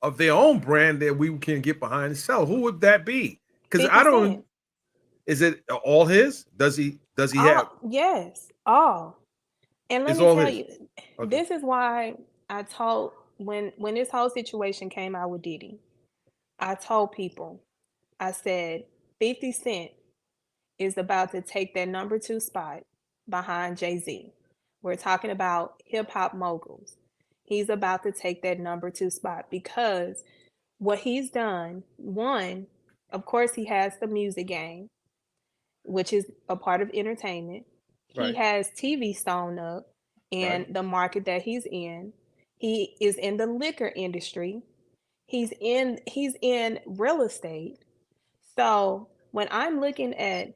of their own brand that we can get behind and sell? Who would that be? Because 50 I don't. Cent. Is it all his? Does he have? All, yes, all. And let It's me all tell his. you, Okay. this is why I told when this whole situation came out with Diddy, I told people, I said, 50 Cent is about to take that number 2 spot behind Jay-Z. We're talking about hip hop moguls. He's about to take that number 2 spot because what he's done, one, of course, he has the music game, which is a part of entertainment. He Right. has TV sewn up in Right. the market that he's in. He is in the liquor industry. He's in real estate. So when I'm looking at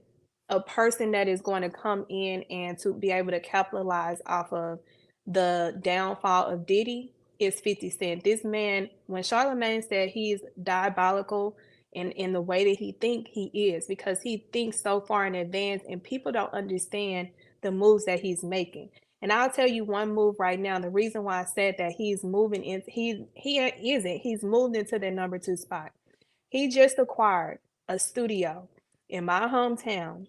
a person that is going to come in and to be able to capitalize off of the downfall of Diddy, is 50 Cent. This man, when Charlemagne said he's diabolical in the way that he is, because he thinks so far in advance and people don't understand the moves that he's making. And I'll tell you one move right now. The reason why I said that he's moving in, he's moved into the number 2 spot. He just acquired a studio in my hometown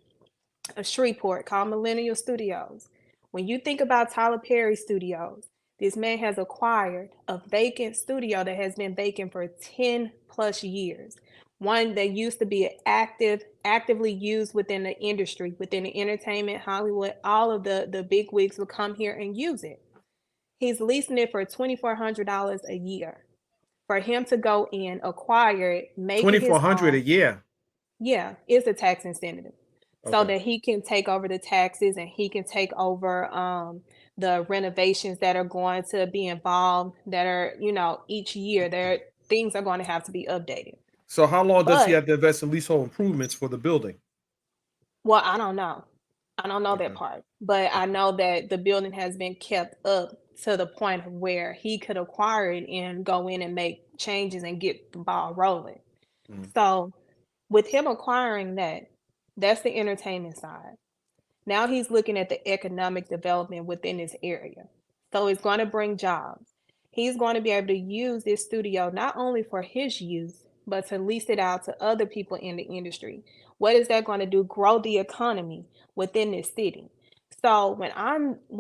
of Shreveport called Millennial Studios. When you think about Tyler Perry Studios, this man has acquired a vacant studio that has been vacant for 10 plus years. One that used to be actively used within the industry, within the entertainment, Hollywood, all of the big wigs will come here and use it. He's leasing it for $2,400 a year. For him to go in, acquire it, make it his 2,400 a own. year. Yeah, it's a tax incentive. So Okay. that he can take over the taxes and he can take over the renovations that are going to be involved, that are, each year there things are going to have to be updated. So how long does he But have to invest in leasehold improvements for the building? well, I don't know. I don't know that Okay. part. But I Okay. know that the building has been kept up to the point of where he could acquire it and go in and make changes and get the ball rolling. Mhm. So with him acquiring that, that's the entertainment side. Now he's looking at the economic development within this area. So it's going to bring jobs. He's going to be able to use this studio not only for his use, but to lease it out to other people in the industry. What is that going to do? Grow the economy within this city. So when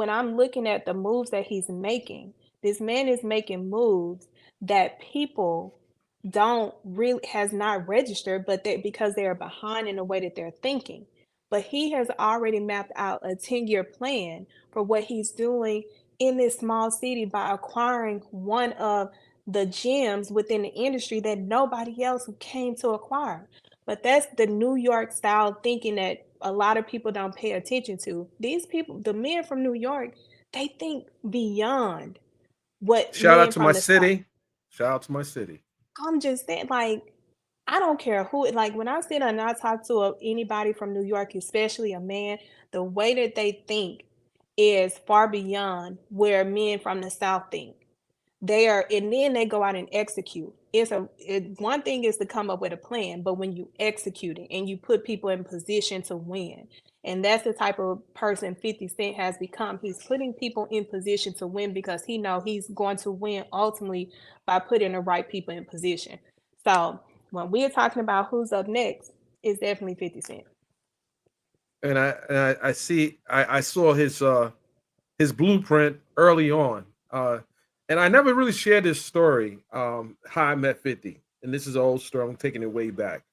I'm looking at the moves that he's making, this man is making moves that people don't really has not registered, but they because they're behind in the way that they're thinking. But he has already mapped out a 10-year plan for what he's doing in this small city by acquiring one of the gems within the industry that nobody else came to acquire. But that's the New York style thinking that a lot of people don't pay attention to. These people, the men from New York, they think beyond what Shout out men to my from the South. city. Shout out to my city. I'm just saying, like, I don't care who, like, when I sit and I talk to anybody from New York, especially a man, the way that they think is far beyond where men from the South think. and then they go out and execute. One thing is to come up with a plan, but when you execute it and you put people in position to win, and that's the type of person 50 Cent has become. He's putting people in position to win because he know he's going to win ultimately by putting the right people in position. So when we're talking about who's up next, it's definitely 50 Cent. And I saw his blueprint early on. And I never really shared this story, how I met 50. And this is an old story. I'm taking it way back.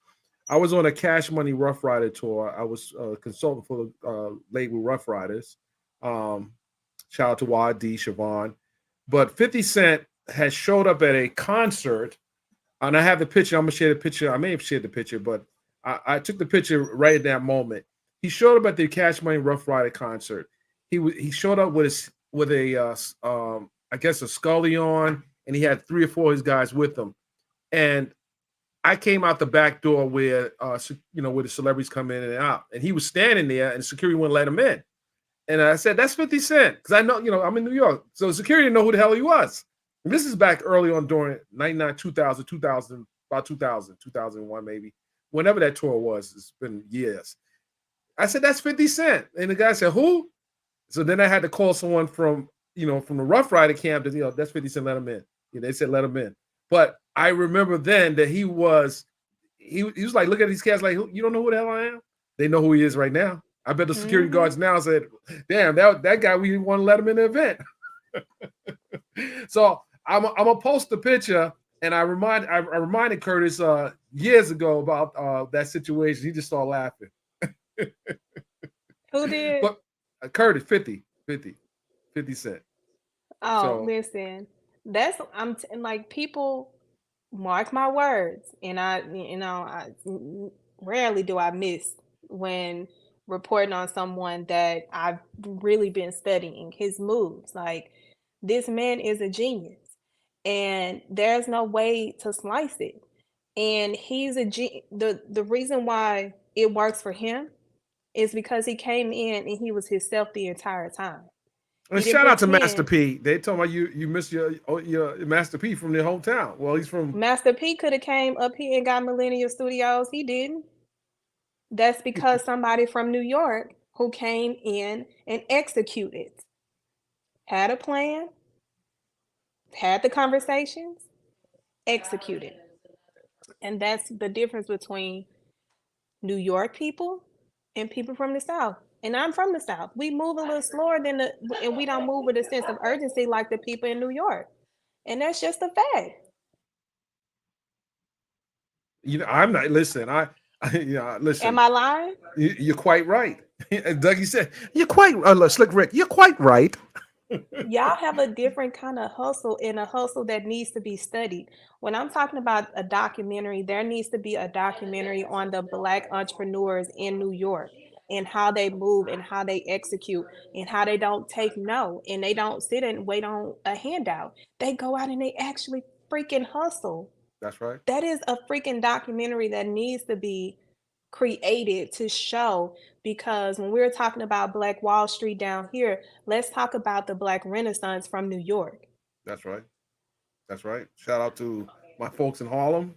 I was on a Cash Money Rough Rider tour. I was a consultant for the label Rough Riders. Shout out to YD, Siobhan. But 50 Cent has showed up at a concert, and I have the picture. I'm going to share the picture. I may have shared the picture, but I took the picture right at that moment. He showed up at the Cash Money Rough Rider concert. He showed up with I guess a Scully on, and he had 3 or 4 of his guys with him. And I came out the back door where where the celebrities come in and out, and he was standing there, and security wouldn't let him in. And I said, "That's 50 Cent," because I know, I'm in New York, so security didn't know who the hell he was. And this is back early on during 99, 2000, about 2000, 2001 maybe, whenever that tour was. It's been years. I said, "That's 50 Cent," and the guy said, "Who?" So then I had to call someone from the Rough Rider camp that, that's 50 Cent, let him in. They said, let him in. But I remember then that he was like, look at these cats like, you don't know who the hell I am? They know who he is right now. I bet the security guards now said, damn, that guy, we want to let him in the event. So I'm gonna post the picture, and I reminded Curtis years ago about that situation. He just started laughing. Who did? But Curtis, 50 Cent. Oh, listen, like, people mark my words, and I rarely do I miss when reporting on someone that I've really been studying his moves. Like, this man is a genius, and there's no way to slice it. And he's the reason why it works for him is because he came in and he was himself the entire time. And shout out to Master P. They told me you missed your Master P from their hometown. Well, he's from Master P. Could have came up here and got Millennium Studios. He didn't. That's because somebody from New York who came in and executed, had a plan, had the conversations, executed. And that's the difference between New York people and people from the South. And I'm from the South. We move a little slower and we don't move with a sense of urgency like the people in New York. And that's just a fact. I'm not. Listen, listen. Am I lying? You're quite right. As Dougie said, you're quite Slick Rick. You're quite right. Y'all have a different kind of hustle, and a hustle that needs to be studied. When I'm talking about a documentary, there needs to be a documentary on the Black entrepreneurs in New York and how they move and how they execute and how they don't take no, and they don't sit and wait on a handout. They go out and they actually freaking hustle. That's right. That is a freaking documentary that needs to be created to show, because when we're talking about Black Wall Street down here, let's talk about the Black Renaissance from New York. That's right. That's right. Shout out to my folks in Harlem,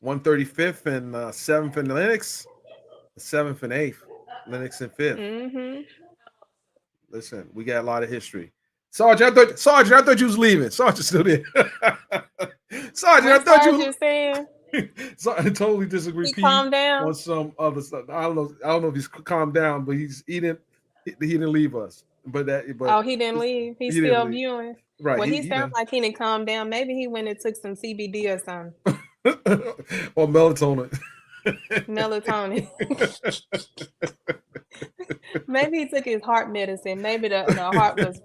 135th and 7th and Lenox, 7th and 8th, Lenox and 5th. Mm-hmm. Listen, we got a lot of history. Sergeant, I thought you was leaving. Sergeant's still there. Sergeant, I thought you was saying. So I totally disagree. He calmed down on some other stuff. I don't know if he's calmed down, but he didn't leave us. But he didn't leave. He's still viewing. Right. Well, he sounds like he didn't calm down. Maybe he went and took some CBD or something. Or melatonin. Melatonin. Maybe he took his heart medicine. Maybe the heart was.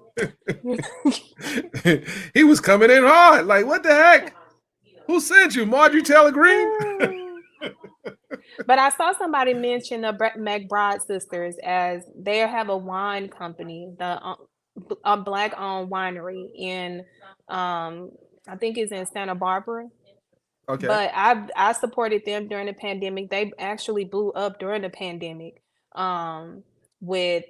He was coming in hard. Like, what the heck? Who sent you, Marjorie Taylor Greene? But I saw somebody mention the McBride sisters, as they have a wine company, a Black-owned winery in, I think it's in Santa Barbara. Okay. But I supported them during the pandemic. They actually blew up during the pandemic, with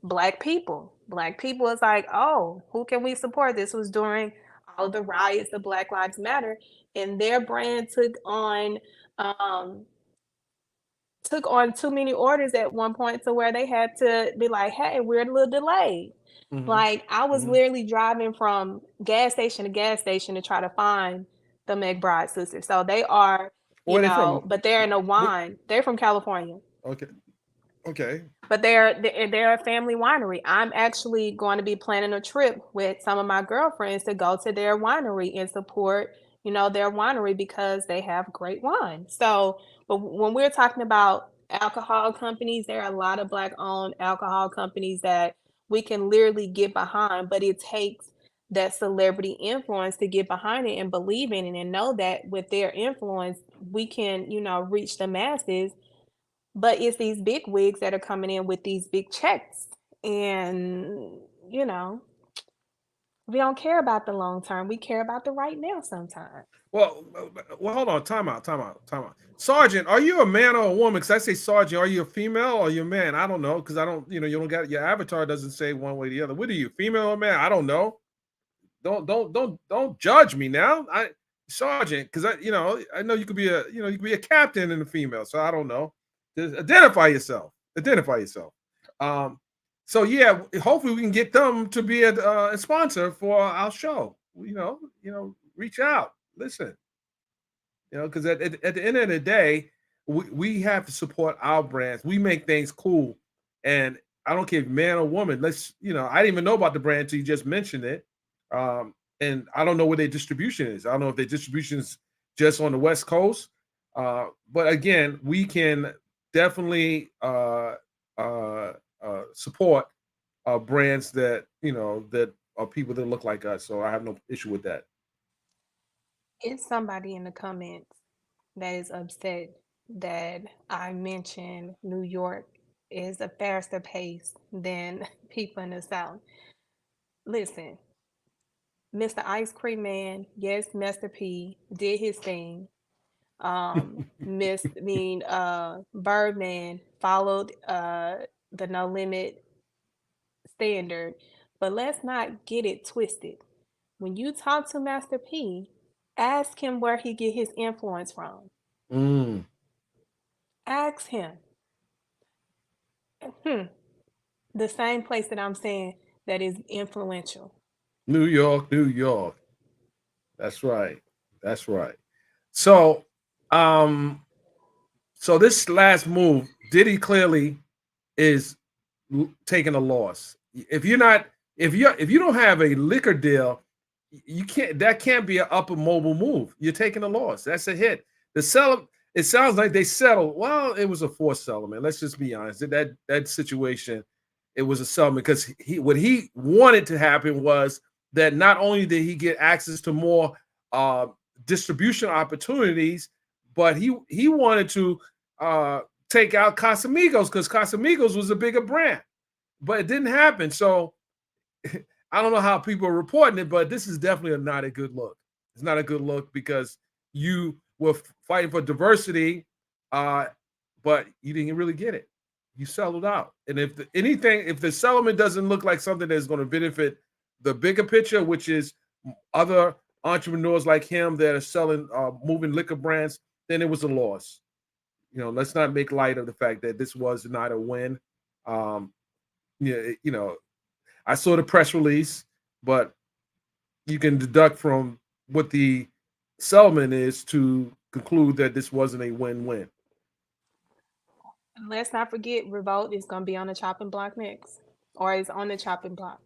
Black people. Black people is like, oh, who can we support? This was during all of the riots, the Black Lives Matter, and their brand um took on too many orders at one point to where they had to be like, hey, we're a little delayed. Mhm. Like I was Mhm. literally driving from gas station to gas station to try to find the McBride sisters. So they are, Where they from? but they're in a What? wine. They're from California. Okay. Okay. But they're a family winery. I'm actually going to be planning a trip with some of my girlfriends to go to their winery and support, their winery because they have great wine. So, but when we're talking about alcohol companies, there are a lot of black owned alcohol companies that we can literally get behind, but it takes that celebrity influence to get behind it and believe in it and know that with their influence, we can, reach the masses, but it's these big wigs that are coming in with these big checks. And, you know, we don't care about the long term. We care about the right now sometimes. Well, hold on. Time out. Time out. Time out. Sergeant, are you a man or a woman? Because I say sergeant, are you a female or are you a man? I don't know because I don't. You don't got your avatar doesn't say one way or the other. What are you, female or man? I don't know. Don't judge me now. I sergeant because I know you could be a captain and a female. So I don't know. Just identify yourself. Identify yourself. Um. So yeah, hopefully we can get them to be a sponsor for our show. Reach out. Listen. Because at the end of the day, we have to support our brands. We make things cool, and I don't care if man or woman. I didn't even know about the brand until you just mentioned it, and I don't know where their distribution is. I don't know if their distribution is just on the West Coast, but again, we can definitely support brands that are people that look like us. So I have no issue with that. It's somebody in the comments that is upset that I mentioned New York is a faster pace than people in the South. Listen, Mr. Ice Cream Man, yes, Master P did his thing. Birdman followed the No Limit standard, but let's not get it twisted. When you talk to Master P, ask him where he get his influence from. Mm. Ask him. Hmm. The same place that I'm saying that is influential. New York, New York. That's right. That's right. So, um, so this last move, Diddy clearly is taking a loss. If you don't have a liquor deal, you can't. That can't be an upper mobile move. You're taking a loss. That's a hit. The sell. It sounds like they settled. Well, it was a forced settlement. Let's just be honest. That situation, it was a settlement because what he wanted to happen was that not only did he get access to more uh, distribution opportunities, but he wanted to take out Casamigos because Casamigos was a bigger brand, but it didn't happen. So I don't know how people are reporting it, but this is definitely not a good look. It's not a good look because you were fighting for diversity, uh, but you didn't really get it. You settled out. And if the settlement doesn't look like something that's going to benefit the bigger picture, which is other entrepreneurs like him that are selling, moving liquor brands, then it was a loss. Let's not make light of the fact that this was not a win. Um, I saw the press release, but you can deduct from what the settlement is to conclude that this wasn't a win-win. Let's not forget Revolt is going to be on the chopping block next, or is on the chopping block.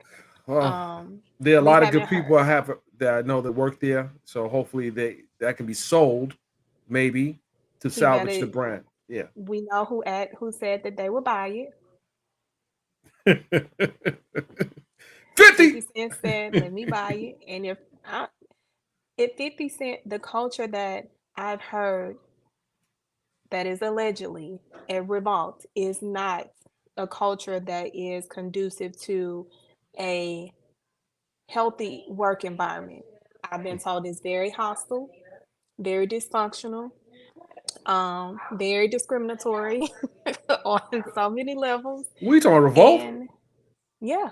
There are a We lot of good haven't people heard. that I know that work there, so hopefully that can be sold, maybe to He salvage the better. brand. Yeah. We know who said that they would buy it. 50. 50 Cent said, "Let me buy it." And if 50 Cent, the culture that I've heard that is allegedly a revolt is not a culture that is conducive to a healthy work environment. I've been told it's very hostile, very dysfunctional, very discriminatory on so many levels. We talking about revolt? And Yeah.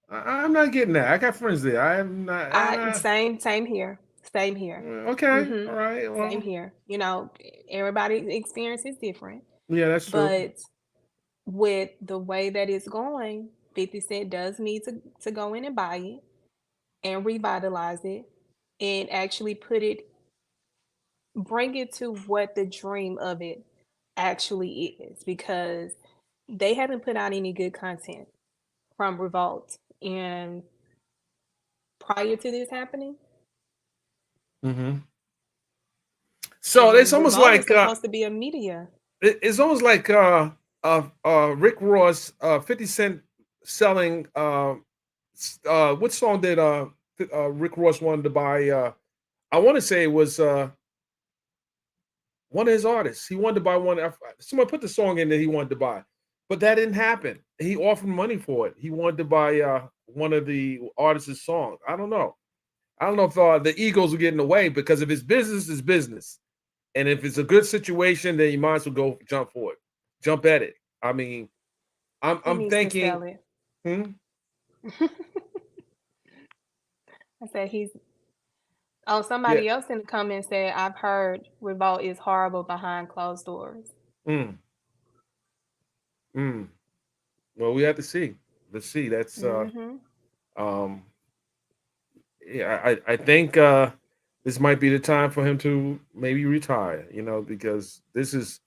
I'm not getting that. I got friends there. I'm not. Same here. Same here. Okay. All right. Same Well, here. You know, everybody's experience is different. yeah, that's true. But with the way that it's going, 50 Cent does need to go in and buy it and revitalize it and actually bring it to what the dream of it actually is, because they haven't put out any good content from Revolt. And prior to this happening, Mm-hmm. So it's and almost Revolt is like supposed to be a media. it's almost like Rick Ross, 50 Cent selling what song did Rick Ross wanted to buy? I want to say it was one of his artists. He wanted to buy one. Someone put the song in that he wanted to buy, but that didn't happen. He offered money for it. He wanted to buy one of the artist's songs. I don't know. I don't know if the egos will get in the way, because if it's business, it's business. And if it's a good situation, then you might as well go jump for it. Jump at it. I mean, He I'm needs to thinking, sell it. hmm? I said he's. Oh, Yeah. somebody else in the comments said, I've heard Revolt is horrible behind closed doors. Mm, mm. Well, we have to see. Let's see. That's Mm-hmm. um yeah, I think this might be the time for him to maybe retire, because this is,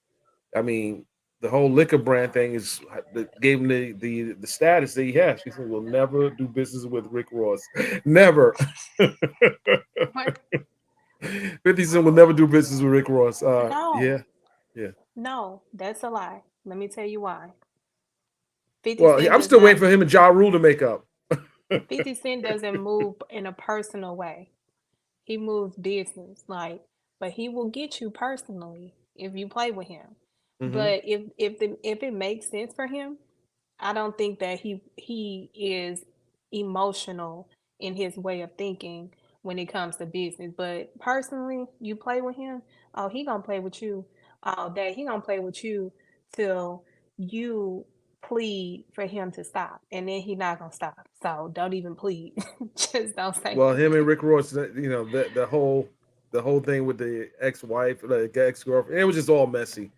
I mean, the whole liquor brand thing is that gave him the status that he has. He said, "We'll never do business with Rick Ross, never." What? 50 Cent will never do business with Rick Ross. No, Yeah, yeah. no, that's a lie. Let me tell you why. 50 Well, Cent I'm does still not, waiting for him and Ja Rule to make up. 50 Cent doesn't move in a personal way. He moves business, like, but he will get you personally if you play with him. Hmm. But if it makes sense for him, I don't think that he is emotional in his way of thinking when it comes to business. But personally, you play with him, oh, he gonna play with you all day. He gonna play with you till you plead for him to stop, and then he not gonna stop. So don't even plead. Just don't say Well, him and nothing. Rick Ross, the whole thing with the ex-wife, like ex-girlfriend, it was just all messy.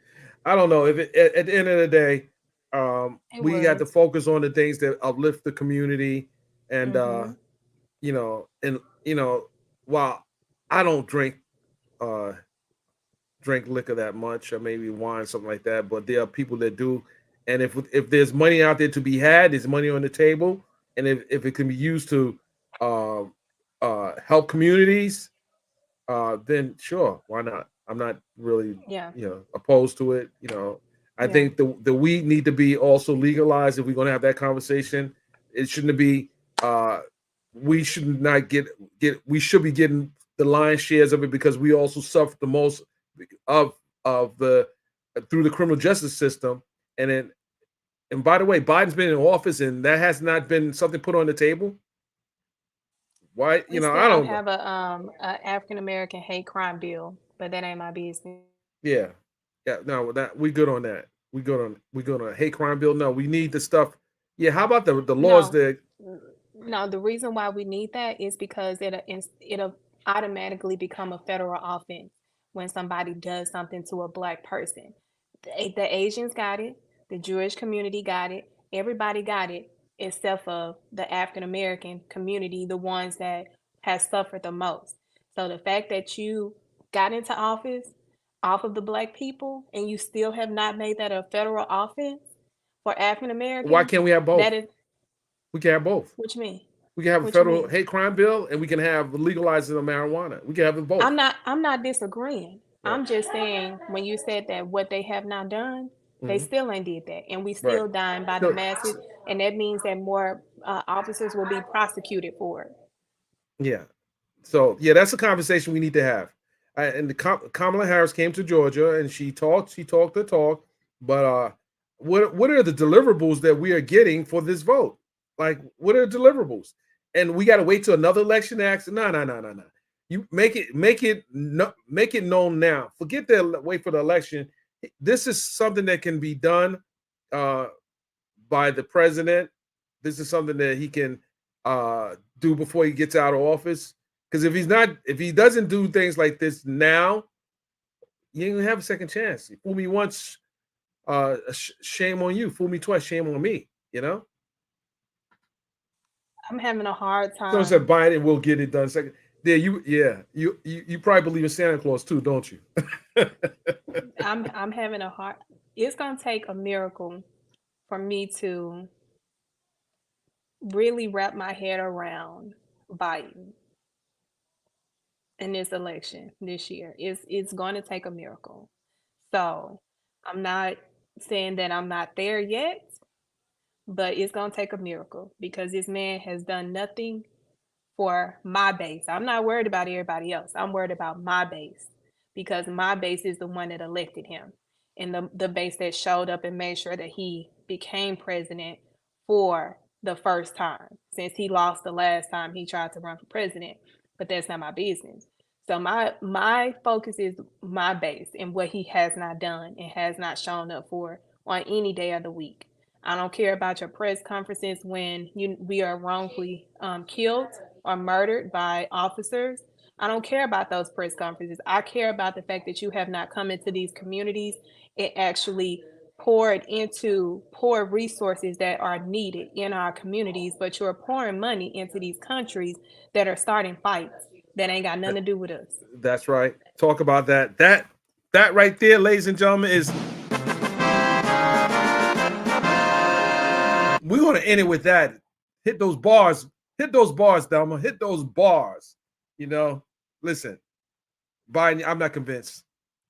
I don't know if at the end of the day, It we got to was. focus on the things that uplift the community, and Mm-hmm. and while I don't uh drink liquor that much, or maybe wine, something like that, but there are people that do, and if there's money out there to be had, there's money on the table, and if it can be used to um help communities, then sure, why not? I'm not really, Yeah. opposed to it. I Yeah. think the weed need to be also legalized if we're going to have that conversation. It shouldn't be. We should not get. We should be getting the lion's shares of it, because we also suffer the most of the through the criminal justice system. And by the way, Biden's been in office, and that has not been something put on the table. Why? We still I don't don't know. have a African American hate crime bill, but that ain't my business. Yeah. Yeah, no, that we good on that. We good on a hate crime bill. No, we need the stuff. Yeah, how about the laws No, that no. The reason why we need that is because it'll automatically become a federal offense when somebody does something to a black person. The Asians got it, the Jewish community got it, everybody got it, except for the African American community, the ones that has suffered the most. So the fact that you got into office off of the black people and you still have not made that a federal offense for African why Americans, can't we have that both? is We can have both. what you mean. We can have a What you federal mean? hate crime bill, and we can have legalizing of marijuana. We can have them both. I'm not disagreeing. Right. I'm just saying when you said that what they have not done, they Hmm. still ain't did that, and we Right. still dying by the So, masses, and that means that more officers will be prosecuted for it. yeah. So yeah, that's a conversation we need to have. And Kamala Harris came to Georgia, and she talked the talk, but what are the deliverables that we are getting for this vote? Like, what are the deliverables? And we got to wait till another election to ask. No, no, no, no, no. You make it known now. Forget the wait for the election. This is something that can be done uh, by the president. this is something that he can do before he gets out of office? Because if he doesn't do things like this now, you ain't gonna have a second chance. You fool me once, shame on you. Fool me twice, shame on me. You know. I'm having a hard Someone said time. Biden will get it done. Second, you probably believe in Santa Claus too, don't you? I'm having a hard. It's gonna take a miracle for me to really wrap my head around Biden in this election this year. It's going to take a miracle. So I'm not saying that I'm not there yet, but it's going to take a miracle because this man has done nothing for my base. I'm not worried about everybody else. I'm worried about my base because my base is the one that elected him and the base that showed up and made sure that he became president for the first time since he lost the last time he tried to run for president. But that's not my business. So my focus is my base and what he has not done and has not shown up for on any day of the week. I don't care about your press conferences when we are wrongfully killed or murdered by officers. I don't care about those press conferences. I care about the fact that you have not come into these communities and actually poured resources that are needed in our communities, but you're pouring money into these countries that are starting fights that ain't got nothing to do with us. That's right. Talk about that. That right there, ladies and gentlemen, is we're gonna end it with that. Hit those bars. Hit those bars, Delma. Hit those bars. You know, listen, Biden, I'm not convinced.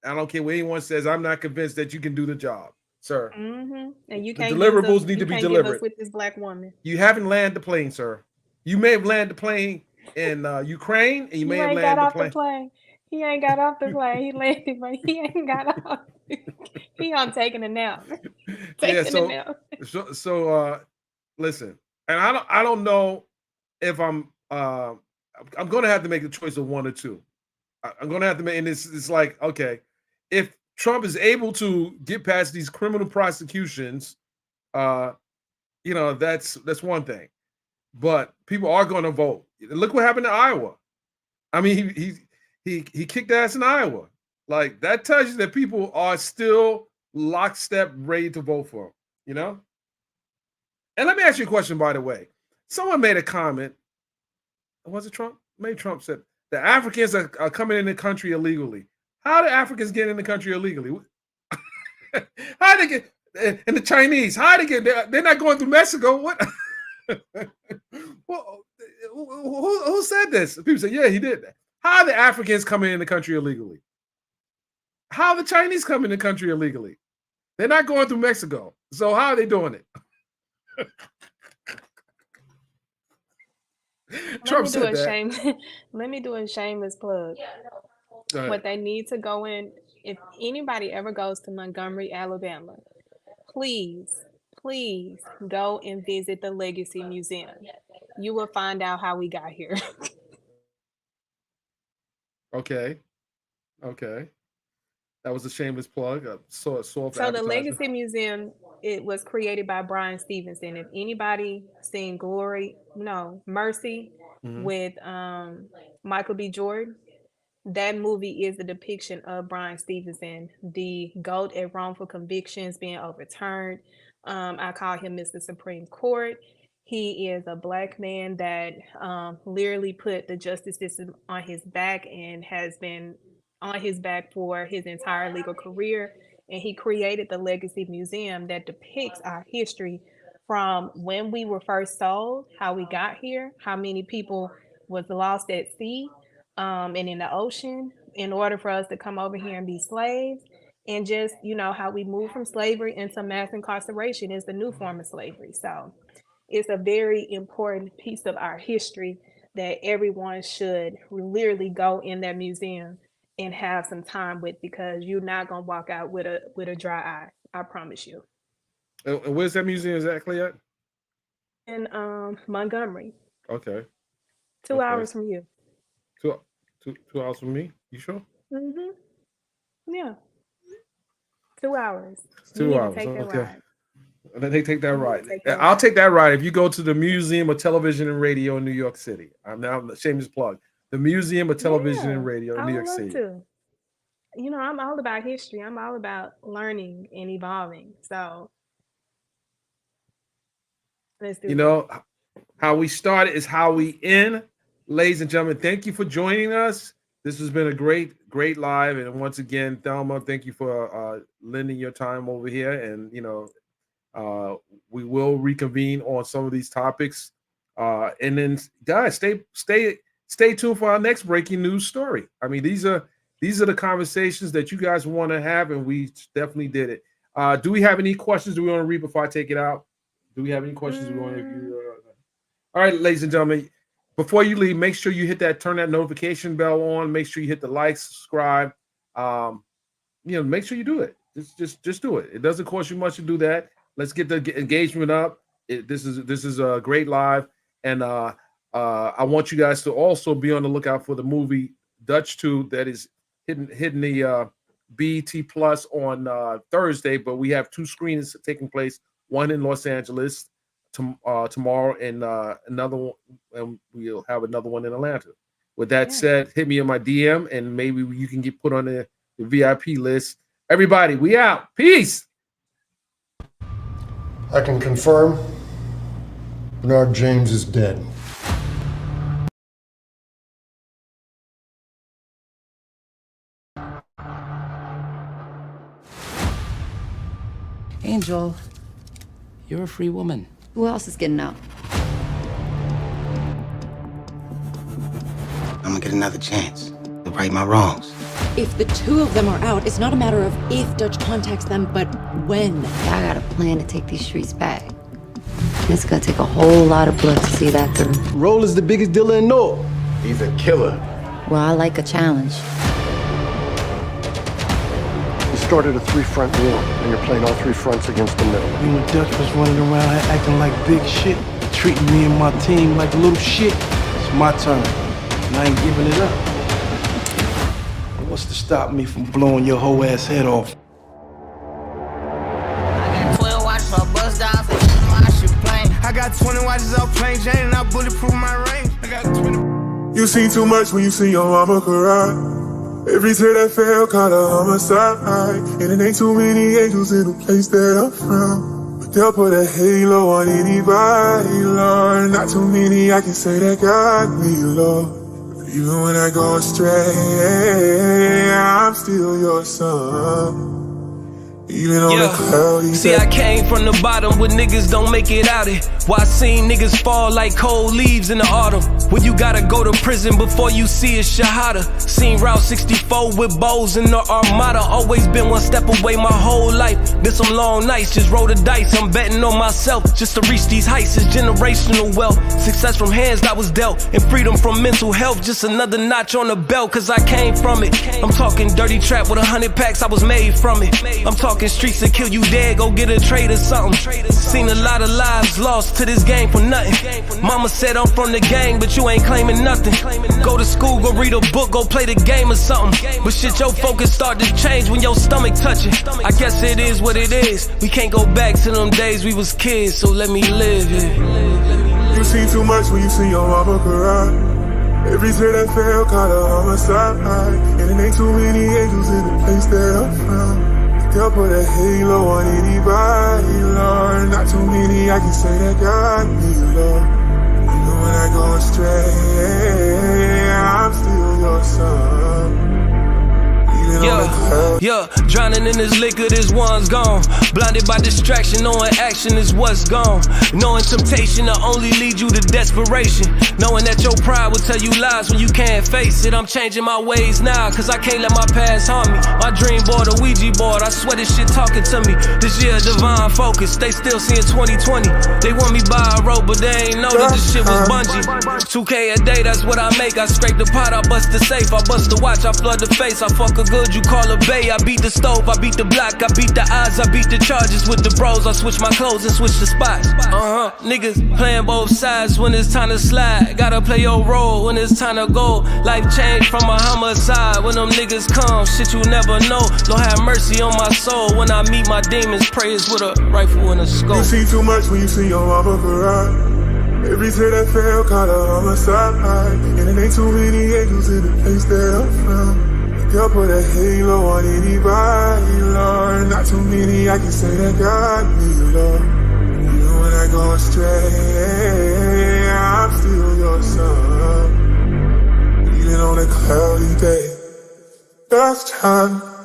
I don't care what anyone says. I'm not convinced that you can do the job, sir. Mm-hmm. And you The can't deliverables need to be give delivered. us with this black woman. You haven't landed the plane, sir. You may have landed the plane in Ukraine, and you may have ain't got landed the off the plane. plane. He ain't got off the plane. He landed, but he ain't got off. He on taking a nap. Taking a nap. So listen, and I don't know if I'm gonna have to make a choice of one or two. I'm gonna have to make, and it's like, okay, if Trump is able to get past these criminal prosecutions, that's one thing. But people are going to vote. Look what happened in Iowa. I mean, he kicked ass in Iowa. Like, that tells you that people are still lockstep ready to vote for him. You know. And let me ask you a question, by the way. Someone made a comment. Was it Trump? Maybe Trump said the Africans are coming in the country illegally. How do Africans get in the country illegally? How they get? And the Chinese, how they get? They're not going through Mexico. What? Well, who said this? People say, yeah, he did that. How are the Africans coming in the country illegally? How are the Chinese coming in the country illegally? They're not going through Mexico. So how are they doing it? Trump said that. Let me do a shameless plug. What they need to go in, if anybody ever goes to Montgomery, Alabama, please go and visit the Legacy Museum. You will find out how we got here. Okay. That was a shameless plug. So the Legacy Museum, it was created by Brian Stevenson. If anybody seen Mercy with Michael B. Jordan, that movie is a depiction of Brian Stevenson, the GOAT at wrongful convictions being overturned. I call him Mr. Supreme Court. He is a black man that literally put the justice system on his back and has been on his back for his entire legal career. And he created the Legacy Museum that depicts our history from when we were first sold, how we got here, how many people was lost at sea and in the ocean in order for us to come over here and be slaves. And just, how we moved from slavery into mass incarceration is the new form of slavery. So it's a very important piece of our history that everyone should literally go in that museum and have some time with, because you're not gonna walk out with a dry eye. I promise you. And where's that museum exactly at? In Montgomery. Okay. 2 hours from you. 2 hours from me? You sure? Yeah. 2 hours. 2 hours. Okay. They take that ride. Take that I'll ride. take that ride if you go to the Museum of Television and Radio in New York City. I'm now shameless plug. The Museum of Television and Radio in I New would York love City. to. You know, I'm all about history. I'm all about learning and evolving. So let's do You it. know, how we started is how we end. Ladies and gentlemen, thank you for joining us. This has been a great live. And once again, Thelma, thank you for lending your time over here. And, you know, we will reconvene on some of these topics. And then, guys, stay tuned for our next breaking news story. I mean, these are the conversations that you guys want to have, and we definitely did it. Do we have any questions do we want to read before I take it out? Do we have any questions we want to All right, ladies and gentlemen, before you leave, make sure you turn that notification bell on. Make sure you hit the like, subscribe. Make sure you do it. Just do it. It doesn't cost you much to do that. Let's get the engagement up. This is a great live, and I want you guys to also be on the lookout for the movie Dutch 2 that is hitting the BET Plus on Thursday. But we have 2 screenings taking place. One in Los Angeles tomorrow, and another one, and we'll have another one in Atlanta. With that said, hit me on my DM, and maybe you can get put on the VIP list. Everybody, we out. Peace. I can confirm Bernard James is dead. Angel, you're a free woman. Who else is getting out? I'm gonna get another chance to right my wrongs. If the 2 of them are out, it's not a matter of if Dutch contacts them, but when. I got a plan to take these streets back. And it's gonna take a whole lot of blood to see that through. Roll is the biggest dealer in North. He's a killer. Well, I like a challenge. You started a 3-front war, and you're playing all 3 fronts against the middle. You and Dutch was running around here acting like big shit, treating me and my team like little shit. It's my turn, and I ain't giving it up. What's to stop me from blowing your whole ass head off? I got 20 watches off plain Jane and I bulletproof my range. I got 20. You seen too much when you see your mama cry. Every tear that fell caught a homicide. And it ain't too many angels in the place that I'm from. But they'll put a halo on anybody, Lord. Not too many I can say that got me, Lord. Even when I go astray, I'm still your son. Even on the cloudy See, I came from the bottom where niggas don't make it out it. Why I seen niggas fall like cold leaves in the autumn. When you gotta go to prison before you see a shahada. Seen Route 64 with bows in the Armada. Always been one step away my whole life. Been some long nights, just roll the dice. I'm betting on myself just to reach these heights. Is generational wealth. Success from hands that was dealt. And freedom from mental health. Just another notch on the belt, cause I came from it. I'm talking dirty trap with 100 packs, I was made from it. I'm talking streets that kill you dead, go get a trade or something. Seen a lot of lives lost to this game for nothing. Mama said I'm from the gang, but you ain't claiming nothing. Go to school, go read a book, go play the game or something. But shit, your focus start to change when your stomach touching. I guess it is what it is. We can't go back to them days we was kids, so let me live it. You seen too much when you see your mama cry. Every tear that fell caught a homicide. And it ain't too many angels in the place that I'm from. They'll put a halo on anybody, Lord. Not too many I can say that got me, Lord. Even when I go astray, I'm still your son. Drowning in this liquor, this one's gone. Blinded by distraction, knowing action is what's gone. Knowing temptation to only lead you to desperation. Knowing that your pride will tell you lies when you can't face it. I'm changing my ways now, cause I can't let my past harm me. My dream board, a Ouija board, I swear this shit talking to me. This year, divine focus, they still seeing 2020. They want me by a rope, but they ain't know that this shit was bungee. 2K a day, that's what I make. I scrape the pot, I bust the safe. I bust the watch, I flood the face. I fuck a good hood, you call a bay. I beat the stove, I beat the block, I beat the odds, I beat the charges with the bros. I switch my clothes and switch the spots. Niggas playing both sides when it's time to slide. Gotta play your role when it's time to go. Life changed from a homicide when them niggas come. Shit you never know. Lord have mercy on my soul. When I meet my demons, praise with a rifle and a scope. You see too much when you see your mama cry. Every tear that fell caught a homicide. And it ain't too many angels in the place that I'm from. They'll put a halo on anybody, Lord. Not too many I can say that got me, Lord. Even when I go astray, I'm still your son. Even on a cloudy day, that's time.